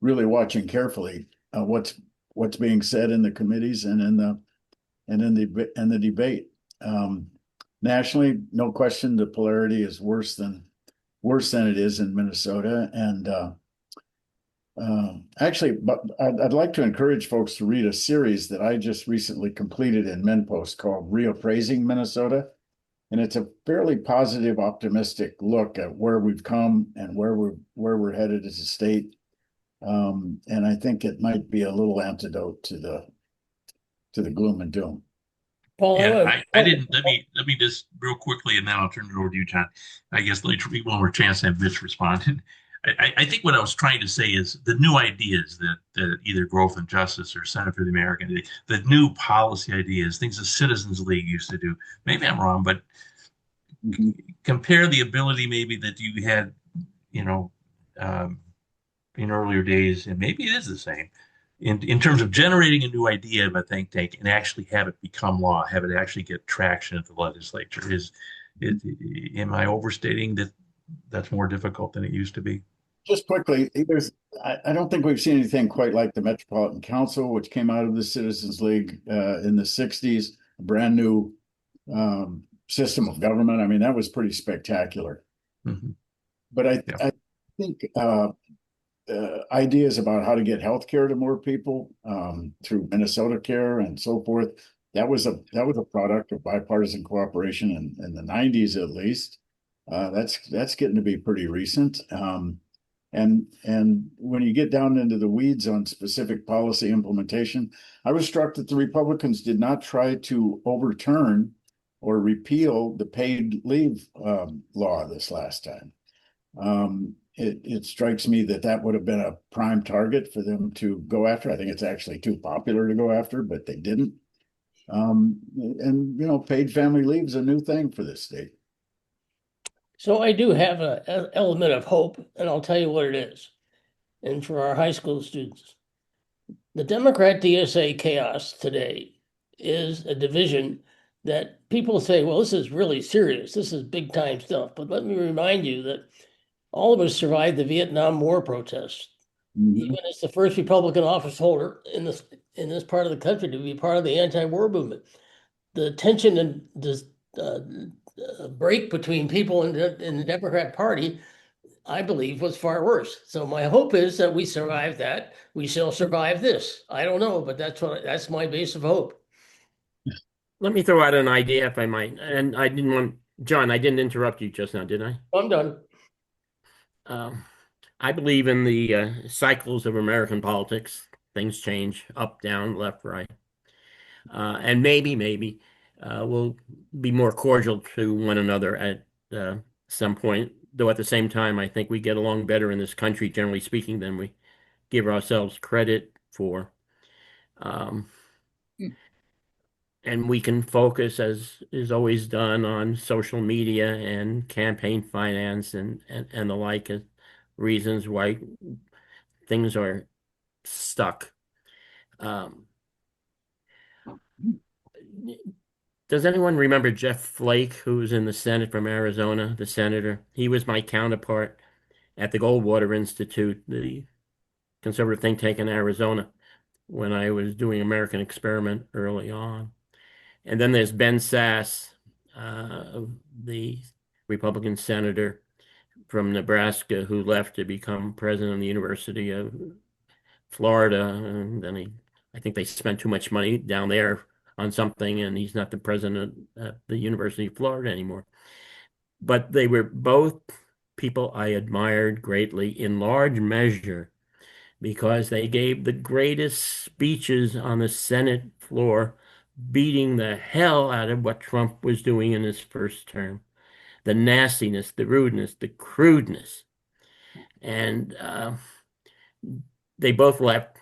really watching carefully what's being said in the committees and in the debate. Nationally, no question, the polarity is worse than it is in Minnesota. And actually, but I'd like to encourage folks to read a series that I just recently completed in MinPost called Reappraising Minnesota. And it's a fairly positive, optimistic look at where we've come and where we're headed as a state. And I think it might be a little antidote to the gloom and doom. Paul, Yeah, I didn't. Let me just real quickly, and then I'll turn it over to you, John. I guess let me give one more chance to have Mitch respond. I think what I was trying to say is the new ideas that either Growth and Justice or Center for the American, the new policy ideas, things the Citizens League used to do. Maybe I'm wrong, but compare the ability maybe that you had, you know, um, in earlier days, and maybe it is the same in terms of generating a new idea of a think tank and actually have it become law, have it actually get traction at the legislature. Am I overstating that that's more difficult than it used to be? Just quickly, I don't think we've seen anything quite like the Metropolitan Council, which came out of the Citizens League in the 60s, a brand new system of government. I mean, that was pretty spectacular. Mm-hmm. But I think ideas about how to get health care to more people through Minnesota Care and so forth, that was a product of bipartisan cooperation in the 90s at least. That's getting to be pretty recent. And when you get down into the weeds on specific policy implementation, I was struck that the Republicans did not try to overturn or repeal the paid leave law this last time. It strikes me that would have been a prime target for them to go after. I think it's actually too popular to go after, but they didn't. And paid family leave is a new thing for this state. So I do have an element of hope, and I'll tell you what it is. And for our high school students, the Democrat DSA chaos today is a division that people say, well, this is really serious. This is big time stuff. But let me remind you that all of us survived the Vietnam War protests. Mm-hmm. Even as the first Republican office holder in this part of the country to be part of the anti-war movement. The tension and the break between people in the Democrat Party, I believe, was far worse. So my hope is that we survive that. We shall survive this. I don't know, but that's my base of hope. Let me throw out an idea, if I might. And John, I didn't interrupt you just now, did I? I'm done. I believe in the cycles of American politics. Things change up, down, left, right. And maybe we'll be more cordial to one another at some point. Though at the same time, I think we get along better in this country, generally speaking, than we give ourselves credit for. And we can focus, as is always done, on social media and campaign finance and the like as reasons why things are stuck. Does anyone remember Jeff Flake, who was in the Senate from Arizona, the senator? He was my counterpart at the Goldwater Institute, the conservative think tank in Arizona, when I was doing American Experiment early on. And then there's Ben Sasse, the Republican senator from Nebraska who left to become president of the University of Florida. And then I think they spent too much money down there on something, and he's not the president of the University of Florida anymore. But they were both people I admired greatly in large measure because they gave the greatest speeches on the Senate floor, beating the hell out of what Trump was doing in his first term. The nastiness, the rudeness, the crudeness. And they both left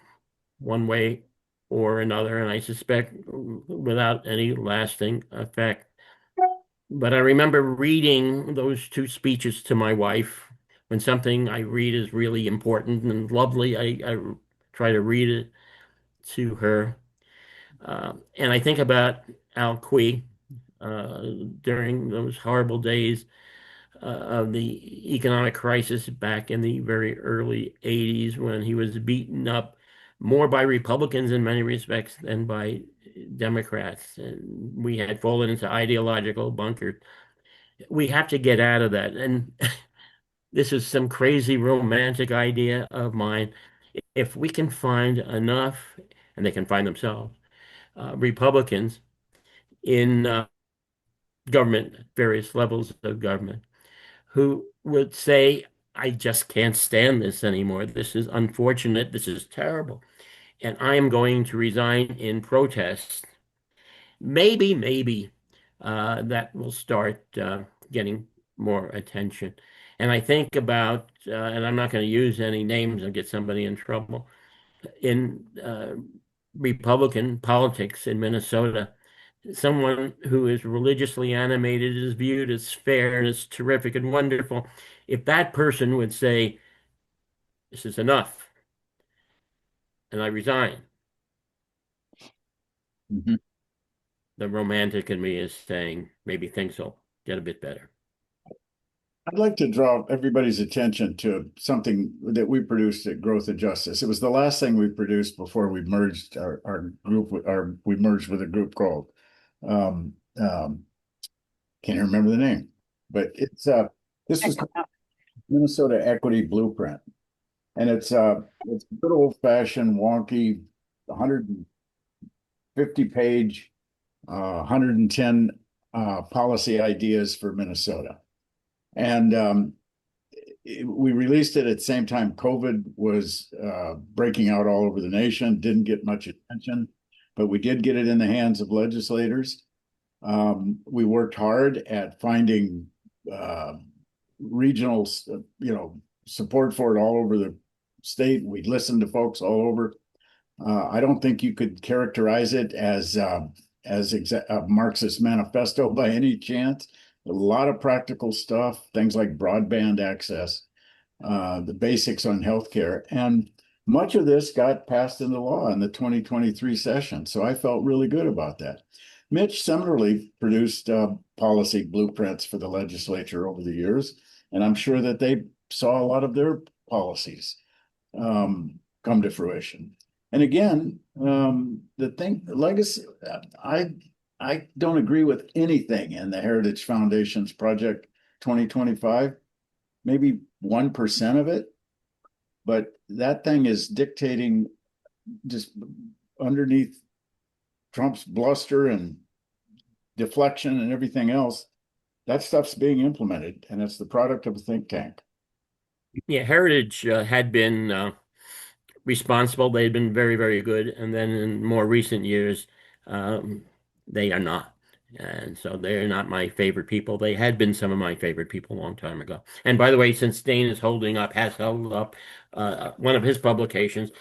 one way or another, and I suspect without any lasting effect. But I remember reading those two speeches to my wife. When something I read is really important and lovely, I try to read it to her. And I think about Al Quie during those horrible days of the economic crisis back in the very early 80s when he was beaten up more by Republicans in many respects than by Democrats. And we had fallen into ideological bunkers. We have to get out of that. And this is some crazy romantic idea of mine. If we can find enough, and they can find themselves, Republicans in government, various levels of government, who would say, I just can't stand this anymore. This is unfortunate. This is terrible. And I am going to resign in protest. Maybe that will start getting more attention. And I think about, and I'm not going to use any names and get somebody in trouble, in Republican politics in Minnesota, someone who is religiously animated is viewed as fair and as terrific and wonderful. If that person would say, this is enough, and I resign, Mhm. the romantic in me is saying maybe things will get a bit better. I'd like to draw everybody's attention to something that we produced at Growth and Justice. It was the last thing we produced before we merged our group, we merged with a group called, um, um, can't remember the name, but this was Minnesota Equity Blueprint. And it's good old fashioned wonky 150 page, 110 policy ideas for Minnesota. And we released it at the same time COVID was breaking out all over the nation, didn't get much attention, but we did get it in the hands of legislators. We worked hard at finding regional, support for it all over the state. We listened to folks all over. I don't think you could characterize it as a Marxist manifesto by any chance. A lot of practical stuff, things like broadband access, the basics on healthcare, and much of this got passed into law in the 2023 session. So I felt really good about that. Mitch similarly produced policy blueprints for the legislature over the years, and I'm sure that they saw a lot of their policies come to fruition. And again, legacy, I don't agree with anything in the Heritage Foundation's Project 2025, maybe 1% of it, but that thing is dictating just underneath Trump's bluster and deflection and everything else. That stuff's being implemented, and it's the product of a think tank. Yeah, Heritage had been responsible. They'd been very, very good. And then in more recent years, they are not. And so they're not my favorite people. They had been some of my favorite people a long time ago. And by the way, since Dane is has held up one of his publications,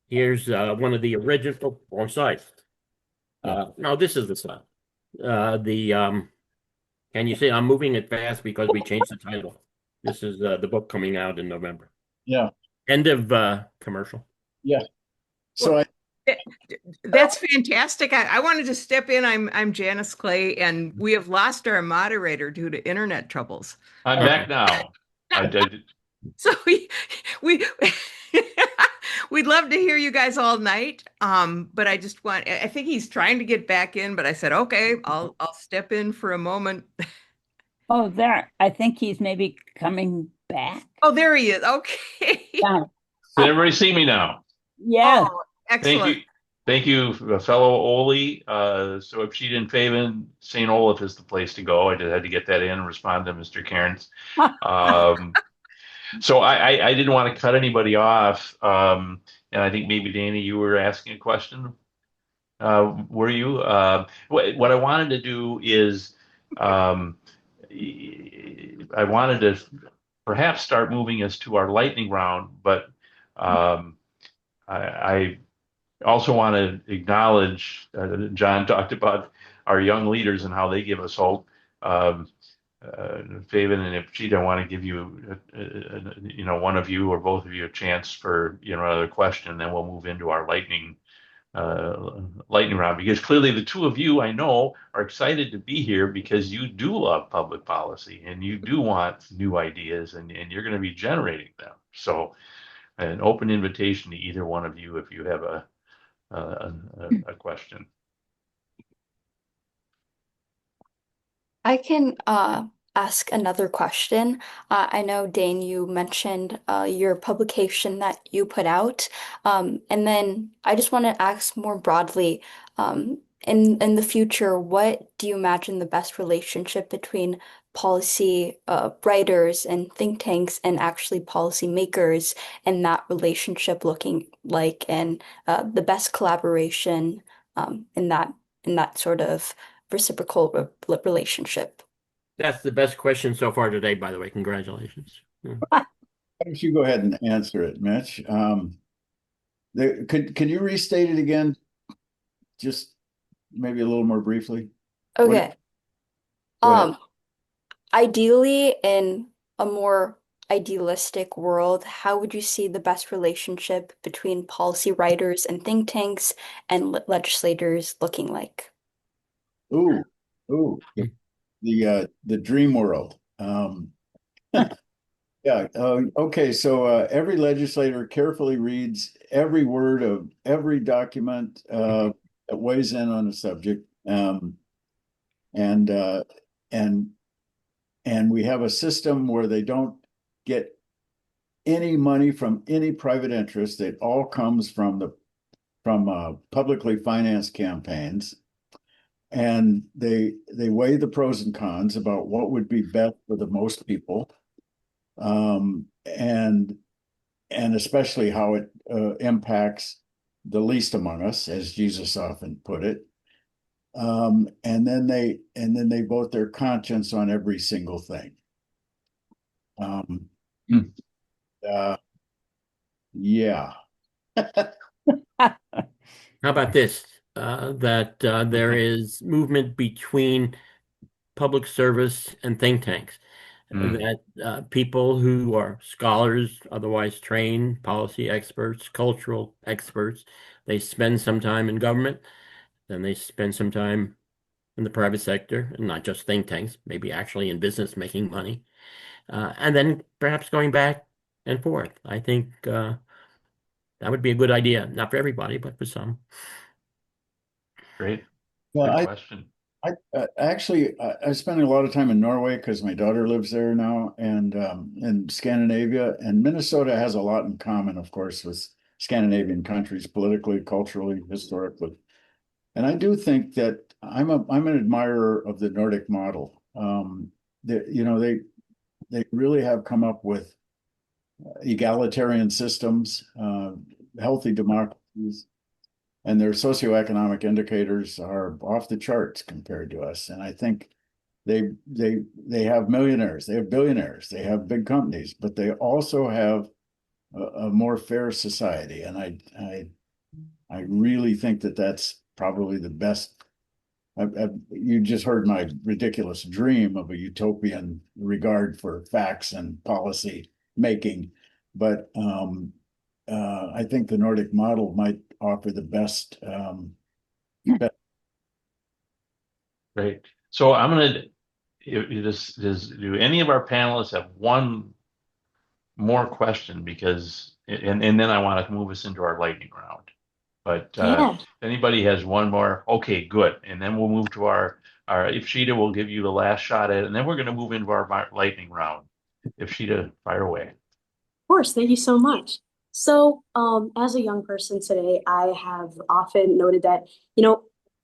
here's one of the original, wrong side. No, this is the side. Can you see I'm moving it fast because we changed the title. This is the book coming out in November. Yeah. End of commercial. Yeah. So That's fantastic. I wanted to step in. I'm Janice Clay, and we have lost our moderator due to internet troubles. I'm back now. I did. So we we'd love to hear you guys all night. But I think he's trying to get back in, but I said, okay, I'll step in for a moment. Oh, there. I think he's maybe coming back. Oh, there he is. Okay. Yeah. Can everybody see me now? Yeah. Oh, excellent. Thank you, fellow Oli. So Ipshita and Feven, St. Olaf is the place to go. I just had to get that in and respond to Mr. Cairns. So I didn't want to cut anybody off. And I think maybe, Danny, you were asking a question. Were you? What I wanted to do is I wanted to perhaps start moving us to our lightning round, but I also want to acknowledge John talked about our young leaders and how they give us hope. Feven and Ipshita, I want to give you, one of you or both of you a chance for another question, and then we'll move into our lightning round, because clearly the two of you I know are excited to be here because you do love public policy and you do want new ideas, and you're going to be generating them. So an open invitation to either one of you if you have a question. I can ask another question. I know, Dane, you mentioned your publication that you put out. And then I just want to ask more broadly, in the future, what do you imagine the best relationship between policy writers and think tanks and actually policy makers, and that relationship looking like, and the best collaboration in that sort of reciprocal relationship? That's the best question so far today, by the way. Congratulations. Why don't you go ahead and answer it, Mitch? Could you restate it again, just maybe a little more briefly? Okay. Go ahead. Ideally, in a more idealistic world, how would you see the best relationship between policy writers and think tanks and legislators looking like? Ooh, the dream world. Yeah. Okay. So every legislator carefully reads every word of every document that weighs in on a subject, and uh, and and we have a system where they don't get any money from any private interest. It all comes from publicly financed campaigns, and they weigh the pros and cons about what would be best for the most people, um, and especially how it impacts the least among us, as Jesus often put it. And then they vote their conscience on every single thing. Um, Hmm. yeah. How about this? That there is movement between public service and think tanks. That people who are scholars, otherwise trained, policy experts, cultural experts, they spend some time in government, then they spend some time in the private sector, and not just think tanks, maybe actually in business making money, and then perhaps going back and forth. I think that would be a good idea, not for everybody, but for some. Great. Well, Good question. I spent a lot of time in Norway because my daughter lives there now, and in Scandinavia, and Minnesota has a lot in common, of course, with Scandinavian countries politically, culturally, historically. And I do think that I'm an admirer of the Nordic model. They really have come up with egalitarian systems, healthy democracies, and their socioeconomic indicators are off the charts compared to us. And I think they have millionaires, they have billionaires, they have big companies, but they also have a more fair society. And I really think that that's probably the best. You just heard my ridiculous dream of a utopian regard for facts and policy making, but I think the Nordic model might offer the best. Great. So I'm going to, do any of our panelists have one more question? Because, and then I want to move us into our lightning round. But Yeah. if anybody has one more, okay, good. And then we'll move to our Ipshita will give you the last shot at it, and then we're going to move into our lightning round. Ipshita, fire away. Of course, thank you so much. So, as a young person today, I have often noted that,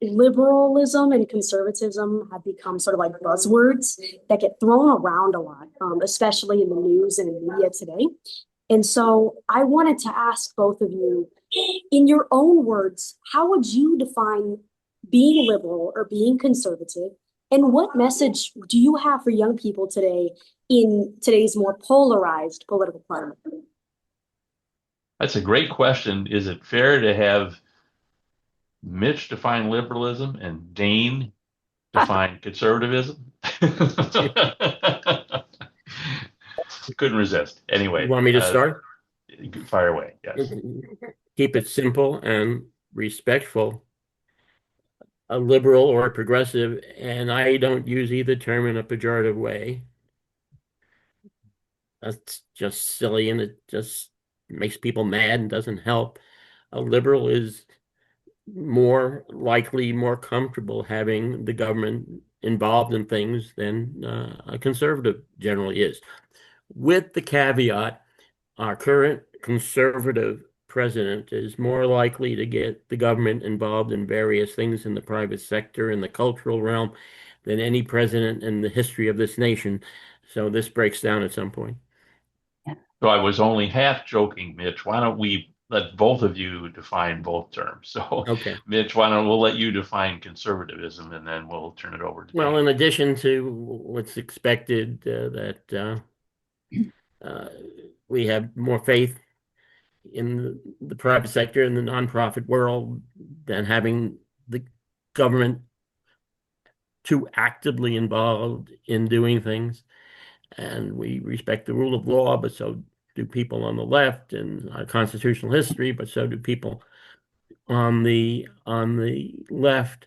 liberalism and conservatism have become sort of like buzzwords that get thrown around a lot, especially in the news and in media today. And so I wanted to ask both of you, in your own words, how would you define being liberal or being conservative? And what message do you have for young people today in today's more polarized political climate? That's a great question. Is it fair to have Mitch define liberalism and Dane define conservatism? Couldn't resist. Anyway, You want me to start? fire away. Yes. Keep it simple and respectful. A liberal or a progressive, and I don't use either term in a pejorative way. That's just silly, and it just makes people mad and doesn't help. A liberal is more likely, more comfortable having the government involved in things than a conservative generally is. With the caveat, our current conservative president is more likely to get the government involved in various things in the private sector, in the cultural realm, than any president in the history of this nation. So this breaks down at some point. So I was only half joking, Mitch. Why don't we let both of you define both terms? So, Okay. Mitch, we'll let you define conservatism, and then we'll turn it over to Well, Dane. in addition to what's expected, that We have more faith in the private sector and the nonprofit world than having the government too actively involved in doing things. And we respect the rule of law, but so do people on the left, and our constitutional history, but so do people on the left.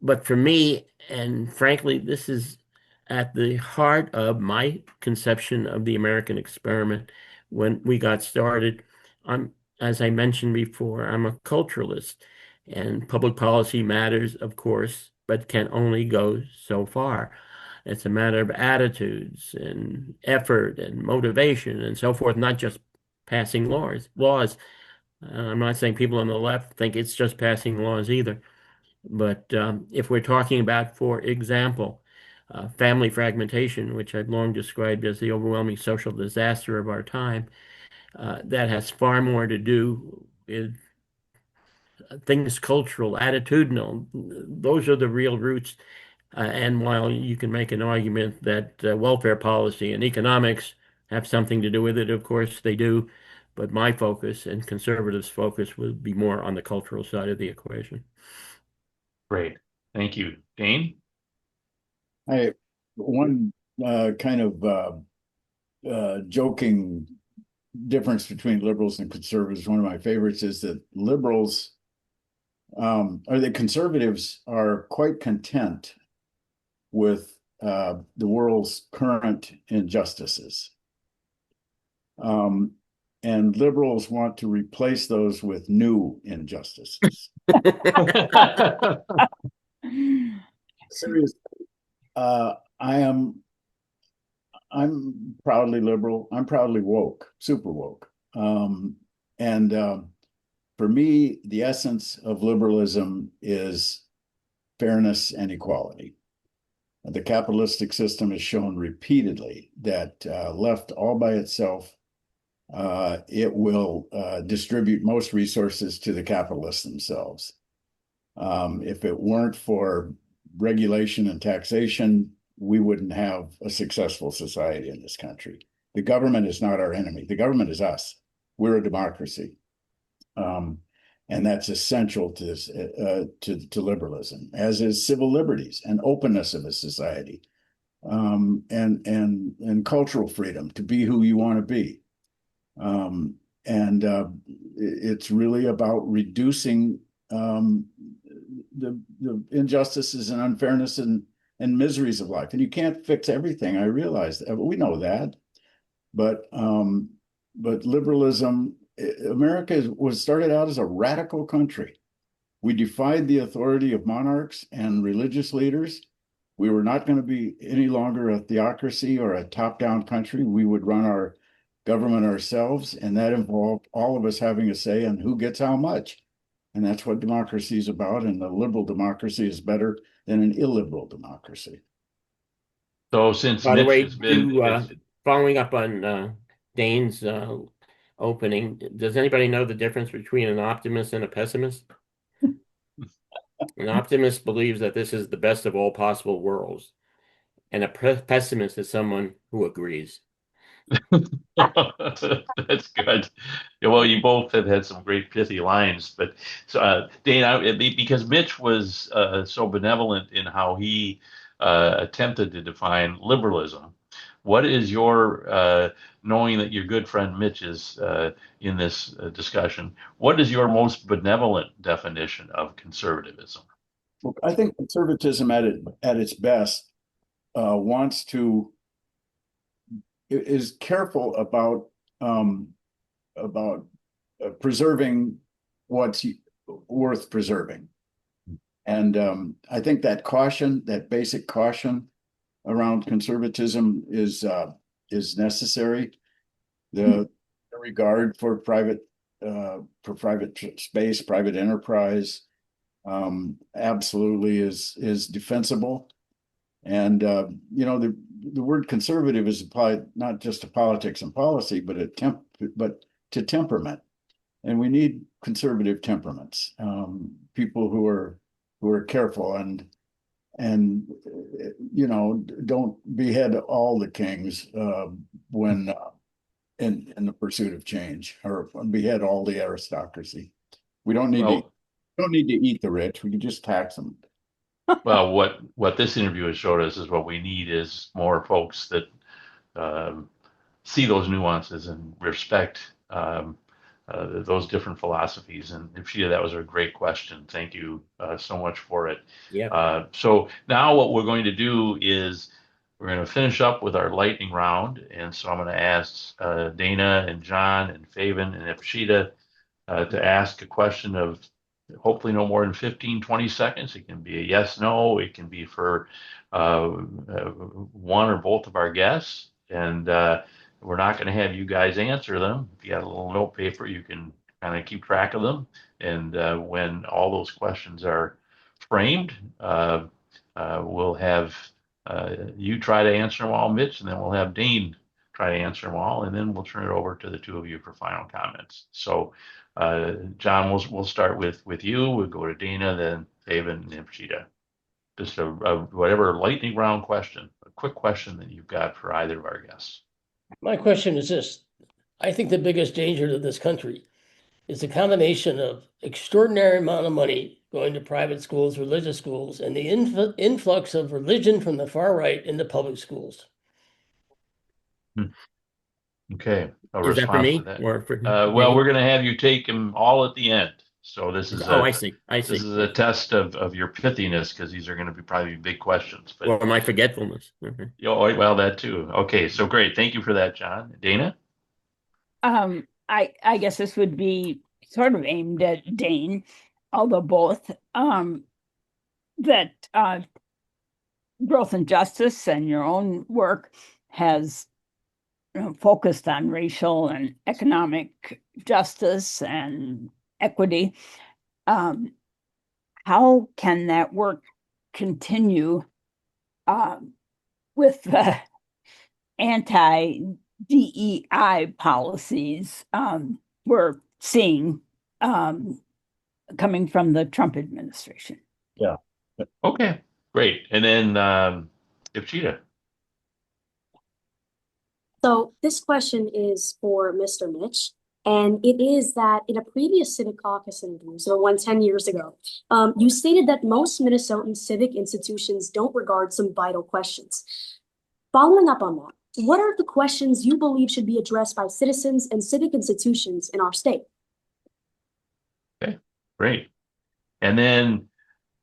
But for me, and frankly, this is at the heart of my conception of the American experiment when we got started. As I mentioned before, I'm a culturalist, and public policy matters, of course, but can only go so far. It's a matter of attitudes and effort and motivation and so forth, not just passing laws. I'm not saying people on the left think it's just passing laws either. But if we're talking about, for example, family fragmentation, which I've long described as the overwhelming social disaster of our time, that has far more to do with things cultural, attitudinal. Those are the real roots. And while you can make an argument that welfare policy and economics have something to do with it, of course they do. But my focus and conservatives' focus would be more on the cultural side of the equation. Great. Thank you. Dane? One kind of joking difference between liberals and conservatives, one of my favorites, is that liberals or the conservatives are quite content with the world's current injustices. And liberals want to replace those with new injustices. Seriously, I'm proudly liberal. I'm proudly woke, super woke. For me, the essence of liberalism is fairness and equality. The capitalistic system has shown repeatedly that left all by itself, it will distribute most resources to the capitalists themselves. If it weren't for regulation and taxation, we wouldn't have a successful society in this country. The government is not our enemy. The government is us. We're a democracy. And that's essential to this, to liberalism, as is civil liberties and openness of a society, and cultural freedom to be who you want to be. It's really about reducing the injustices and unfairness and miseries of life. And you can't fix everything. I realize that. We know that. But liberalism, America was started out as a radical country. We defied the authority of monarchs and religious leaders. We were not going to be any longer a theocracy or a top-down country. We would run our government ourselves, and that involved all of us having a say on who gets how much. And that's what democracy is about, and a liberal democracy is better than an illiberal democracy. So since By the Mitch way, has been following up on Dane's opening, does anybody know the difference between an optimist and a pessimist? An optimist believes that this is the best of all possible worlds, and a pessimist is someone who agrees. That's good. Yeah, well, you both have had some great pithy lines, but so Dane, because Mitch was so benevolent in how he attempted to define liberalism, what is your knowing that your good friend Mitch is in this discussion? What is your most benevolent definition of conservatism? Well, I think conservatism at its best is careful about preserving what's worth preserving. And I think that caution, that basic caution around conservatism is necessary. The regard for private space, private enterprise, absolutely is defensible. And the word conservative is applied not just to politics and policy, but to temperament. And we need conservative temperaments, people who are careful. And and don't behead all the kings when in the pursuit of change, or behead all the aristocracy. We don't need to eat the rich. We can just tax them. Well, what this interview has showed us is what we need is more folks that see those nuances and respect those different philosophies. And Ipshita, that was a great question. Thank you so much for it. Yeah. So now what we're going to do is we're going to finish up with our lightning round. And so I'm going to ask Dana and John and Feven and Ipshita to ask a question of hopefully no more than 15, 20 seconds. It can be a yes, no. It can be for one or both of our guests. And we're not going to have you guys answer them. If you got a little note paper, you can kind of keep track of them. And when all those questions are framed, we'll have you try to answer them all, Mitch, and then we'll have Dane try to answer them all, and then we'll turn it over to the two of you for final comments. So, John, we'll start with you. We'll go to Dana, then Feven, and Ipshita. Just a whatever lightning round question, a quick question that you've got for either of our guests. My question is this. I think the biggest danger to this country is the combination of extraordinary amount of money going to private schools, religious schools, and the influx of religion from the far right into public schools. Okay, a Is that for response me to that. or for Well, we're going to have you take them all at the end. So this is I see. This is a test of your pithiness, because these are going to be probably big questions. But or my forgetfulness. Okay. well, that too. Okay, so great. Thank you for that, John. Dana? I guess this would be sort of aimed at Dane, although both that growth and justice and your own work has focused on racial and economic justice and equity. How can that work continue with the anti-DEI policies we're seeing coming from the Trump administration? Yeah. Okay, great. And then Ipshita. So this question is for Mr. Mitch, and it is that in a previous Civic Caucus interview, so one 10 years ago, you stated that most Minnesotan civic institutions don't regard some vital questions. Following up on that, what are the questions you believe should be addressed by citizens and civic institutions in our state? Okay, great. And then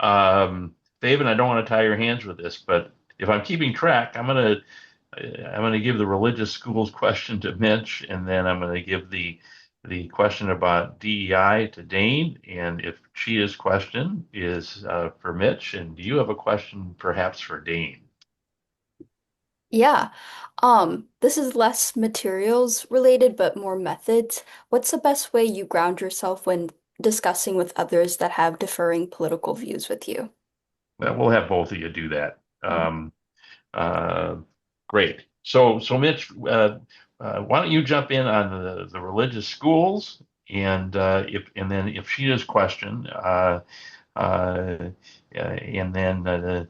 Feven, I don't want to tie your hands with this, but if I'm keeping track, I'm going to give the religious schools question to Mitch, and then I'm going to give the question about DEI to Dane. And if Cheetah's question is for Mitch, and do you have a question perhaps for Dane? Yeah. This is less materials related, but more methods. What's the best way you ground yourself when discussing with others that have differing political views with you? We'll have both of you do that. Great. So Mitch, why don't you jump in on the religious schools, and then Ipshita's question, and then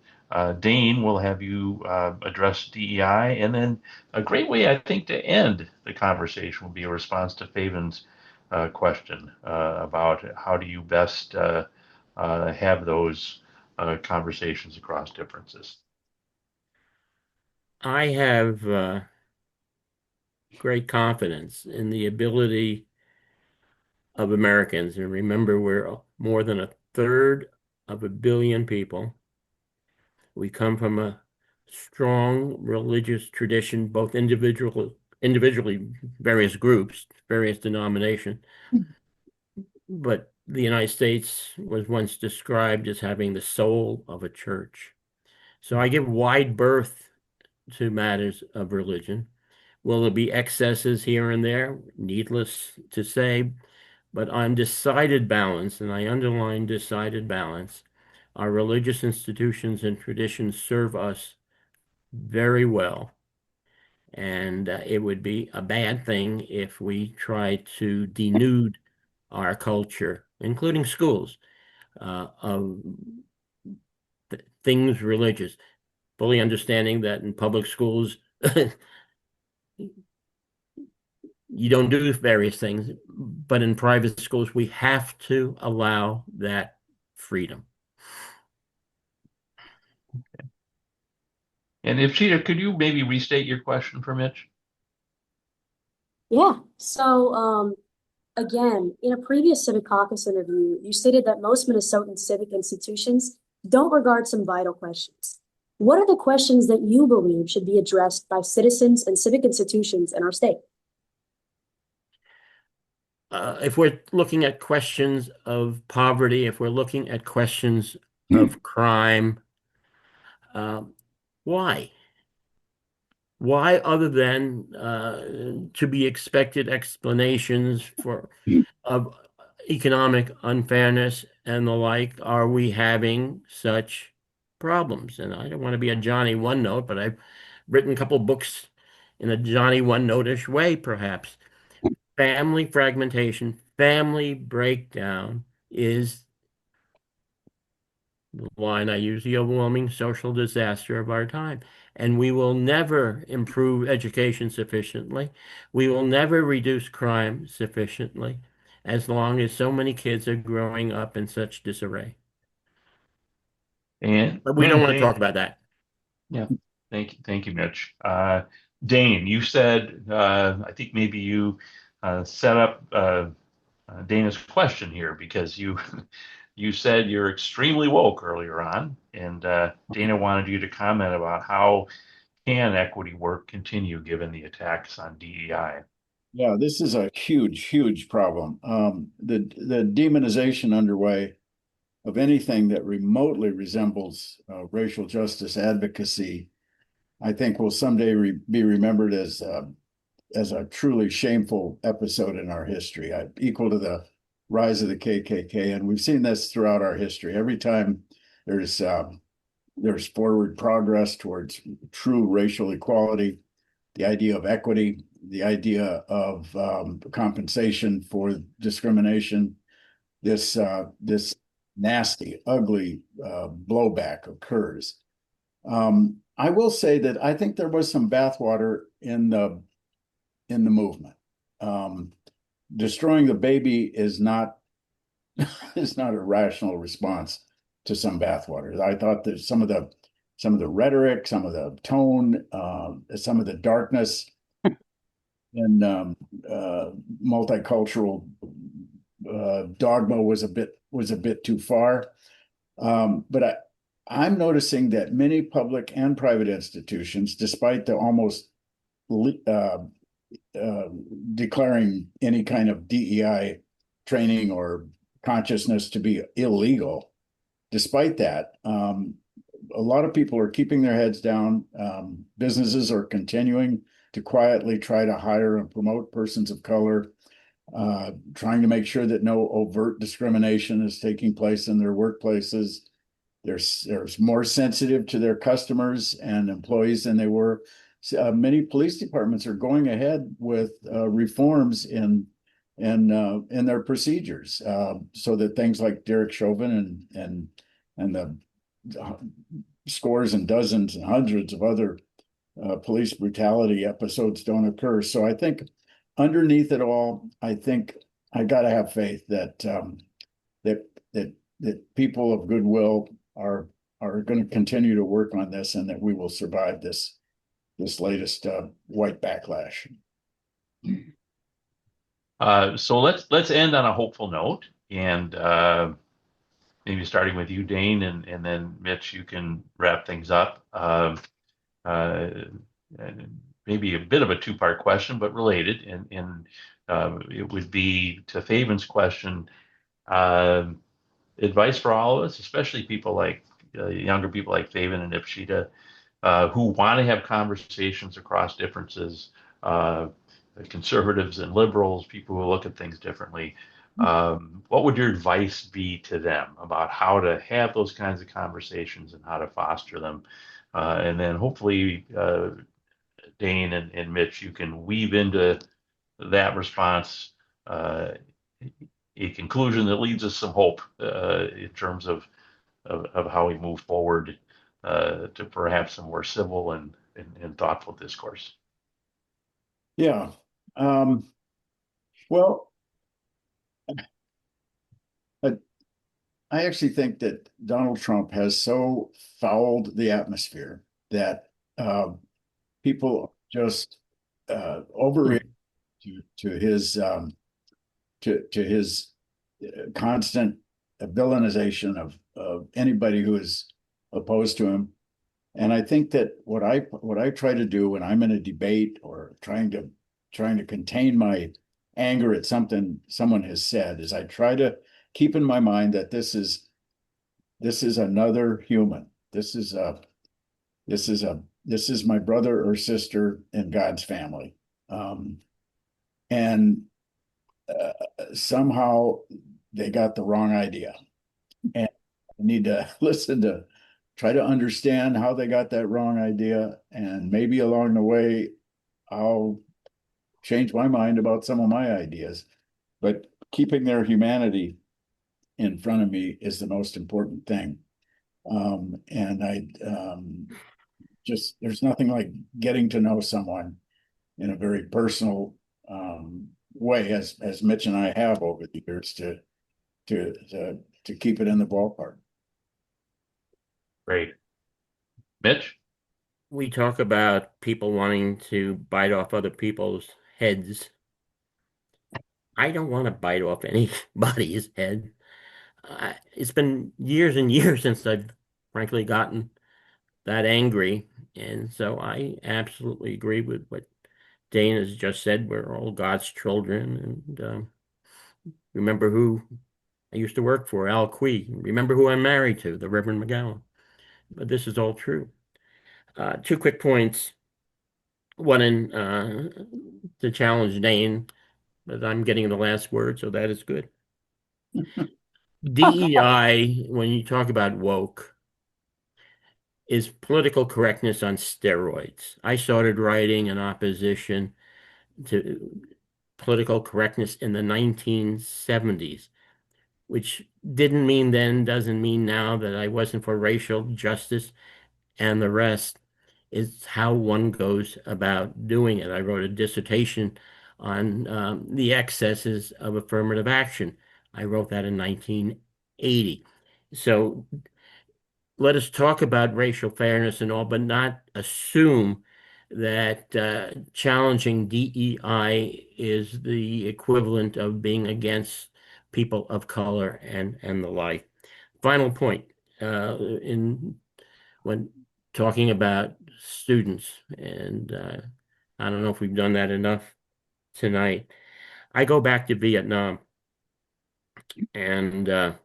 Dane will have you address DEI, and then a great way I think to end the conversation will be a response to Feven's question about how do you best have those conversations across differences. I have great confidence in the ability of Americans. And remember, we're more than 1/3 of a billion people. We come from a strong religious tradition, both individually, various groups, various denominations. But the United States was once described as having the soul of a church. So I give wide berth to matters of religion. Will there be excesses here and there? Needless to say, but on decided balance, and I underline decided balance, our religious institutions and traditions serve us very well. And it would be a bad thing if we try to denude our culture, including schools, of things religious, fully understanding that in public schools, you don't do various things, but in private schools, we have to allow that freedom. And Ipshita, could you maybe restate your question for Mitch? Yeah. So, again, in a previous Civic Caucus interview, you stated that most Minnesotan civic institutions don't regard some vital questions. What are the questions that you believe should be addressed by citizens and civic institutions in our state? If we're looking at questions of poverty, if we're looking at questions of crime, why? Why, other than to be expected explanations of economic unfairness and the like, are we having such problems? And I don't want to be a Johnny One Note, but I've written a couple books in a Johnny One Note-ish way, perhaps. Family fragmentation, family breakdown is the line I use, the overwhelming social disaster of our time. And we will never improve education sufficiently. We will never reduce crime sufficiently as long as so many kids are growing up in such disarray. But we don't want to talk about that. Yeah, thank you, Mitch. Dane, you said I think maybe you set up Dana's question here because you you said you're extremely woke earlier on, and Dana wanted you to comment about how can equity work continue given the attacks on DEI. Yeah, this is a huge, huge problem. The demonization underway of anything that remotely resembles racial justice advocacy, I think will someday be remembered as a truly shameful episode in our history, equal to the rise of the KKK. And we've seen this throughout our history. Every time there's forward progress towards true racial equality, the idea of equity, the idea of compensation for discrimination, this nasty, ugly blowback occurs. I will say that I think there was some bathwater in the movement. Destroying the baby is not a rational response to some bathwater. I thought that some of the rhetoric, some of the tone, some of the darkness and multicultural dogma was a bit too far. But I'm noticing that many public and private institutions, despite the almost declaring any kind of DEI training or consciousness to be illegal, despite that, a lot of people are keeping their heads down. Businesses are continuing to quietly try to hire and promote persons of color, trying to make sure that no overt discrimination is taking place in their workplaces. They're more sensitive to their customers and employees than they were. Many police departments are going ahead with reforms in their procedures, so that things like Derek Chauvin and the scores and dozens and hundreds of other police brutality episodes don't occur. So I think underneath it all, I think I got to have faith that that people of goodwill are going to continue to work on this, and that we will survive this latest white backlash. So let's end on a hopeful note, and maybe starting with you, Dane, and then Mitch, you can wrap things up. Maybe a bit of a two-part question, but related, and it would be to Feven's question. Advice for all of us, especially people like younger people like Feven and Ipshita, who want to have conversations across differences, conservatives and liberals, people who look at things differently. What would your advice be to them about how to have those kinds of conversations and how to foster them? And then hopefully, Dane and Mitch, you can weave into that response a conclusion that leads us some hope in terms of how we move forward to perhaps a more civil and thoughtful discourse. Yeah. Well, I I actually think that Donald Trump has so fouled the atmosphere that people just overreact to his to his constant villainization of anybody who is opposed to him. And I think that what I try to do when I'm in a debate or trying to contain my anger at something someone has said is I try to keep in my mind that this is another human. This is my brother or sister in God's family. And somehow they got the wrong idea. And I need to try to understand how they got that wrong idea. And maybe along the way, I'll change my mind about some of my ideas. But keeping their humanity in front of me is the most important thing. And there's nothing like getting to know someone in a very personal way, as Mitch and I have over the years to keep it in the ballpark. Great. Mitch? We talk about people wanting to bite off other people's heads. I don't want to bite off anybody's head. It's been years and years since I've frankly gotten that angry. And so I absolutely agree with what Dane has just said. We're all God's children. And remember who I used to work for, Al Quee. Remember who I'm married to, the Reverend McGowan. But this is all true. Two quick points. One to challenge Dane, but I'm getting the last word, so that is good. DEI, when you talk about woke, is political correctness on steroids. I started writing in opposition to political correctness in the 1970s, which didn't mean then, doesn't mean now that I wasn't for racial justice and the rest. Is how one goes about doing it. I wrote a dissertation on the excesses of affirmative action. I wrote that in 1980. So let us talk about racial fairness and all, but not assume that challenging DEI is the equivalent of being against people of color and the like. Final point, when talking about students, and I don't know if we've done that enough tonight. I go back to Vietnam, and I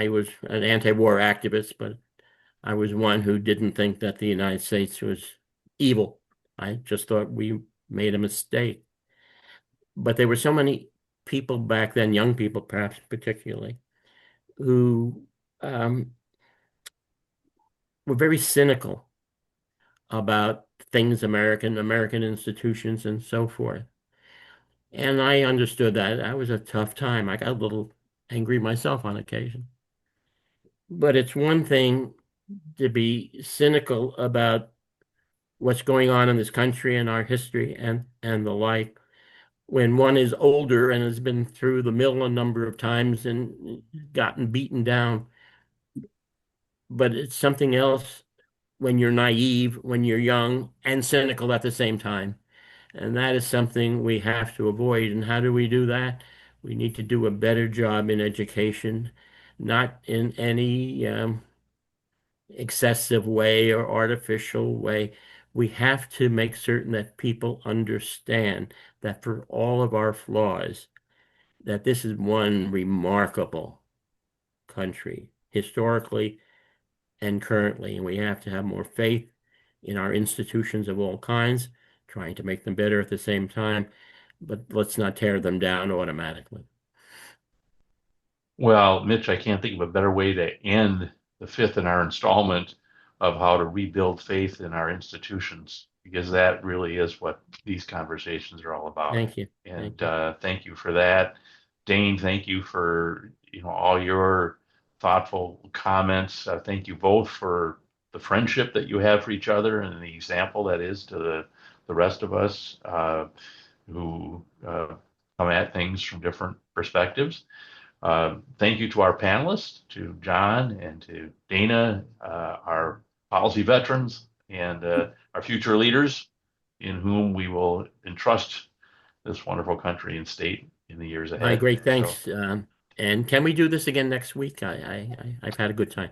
was an anti-war activist, but I was one who didn't think that the United States was evil. I just thought we made a mistake. But there were so many people back then, young people perhaps particularly, who were very cynical about things American institutions and so forth. And I understood that. That was a tough time. I got a little angry myself on occasion. But it's one thing to be cynical about what's going on in this country and our history and the like, when one is older and has been through the mill a number of times and gotten beaten down. But it's something else when you're naive, when you're young, and cynical at the same time. And that is something we have to avoid. And how do we do that? We need to do a better job in education, not in any excessive way or artificial way. We have to make certain that people understand that for all of our flaws, that this is one remarkable country, historically and currently. And we have to have more faith in our institutions of all kinds, trying to make them better at the same time, but let's not tear them down automatically. Well, Mitch, I can't think of a better way to end the fifth in our installment of how to rebuild faith in our institutions, because that really is what these conversations are all about. Thank you. And thank you for that. Dane, thank you for all your thoughtful comments. Thank you both for the friendship that you have for each other and the example that is to the rest of us who come at things from different perspectives. Thank you to our panelists, to John and to Dana, our policy veterans, and our future leaders in whom we will entrust this wonderful country and state in the years ahead. Great, thanks. And can we do this again next week? I've had a good time.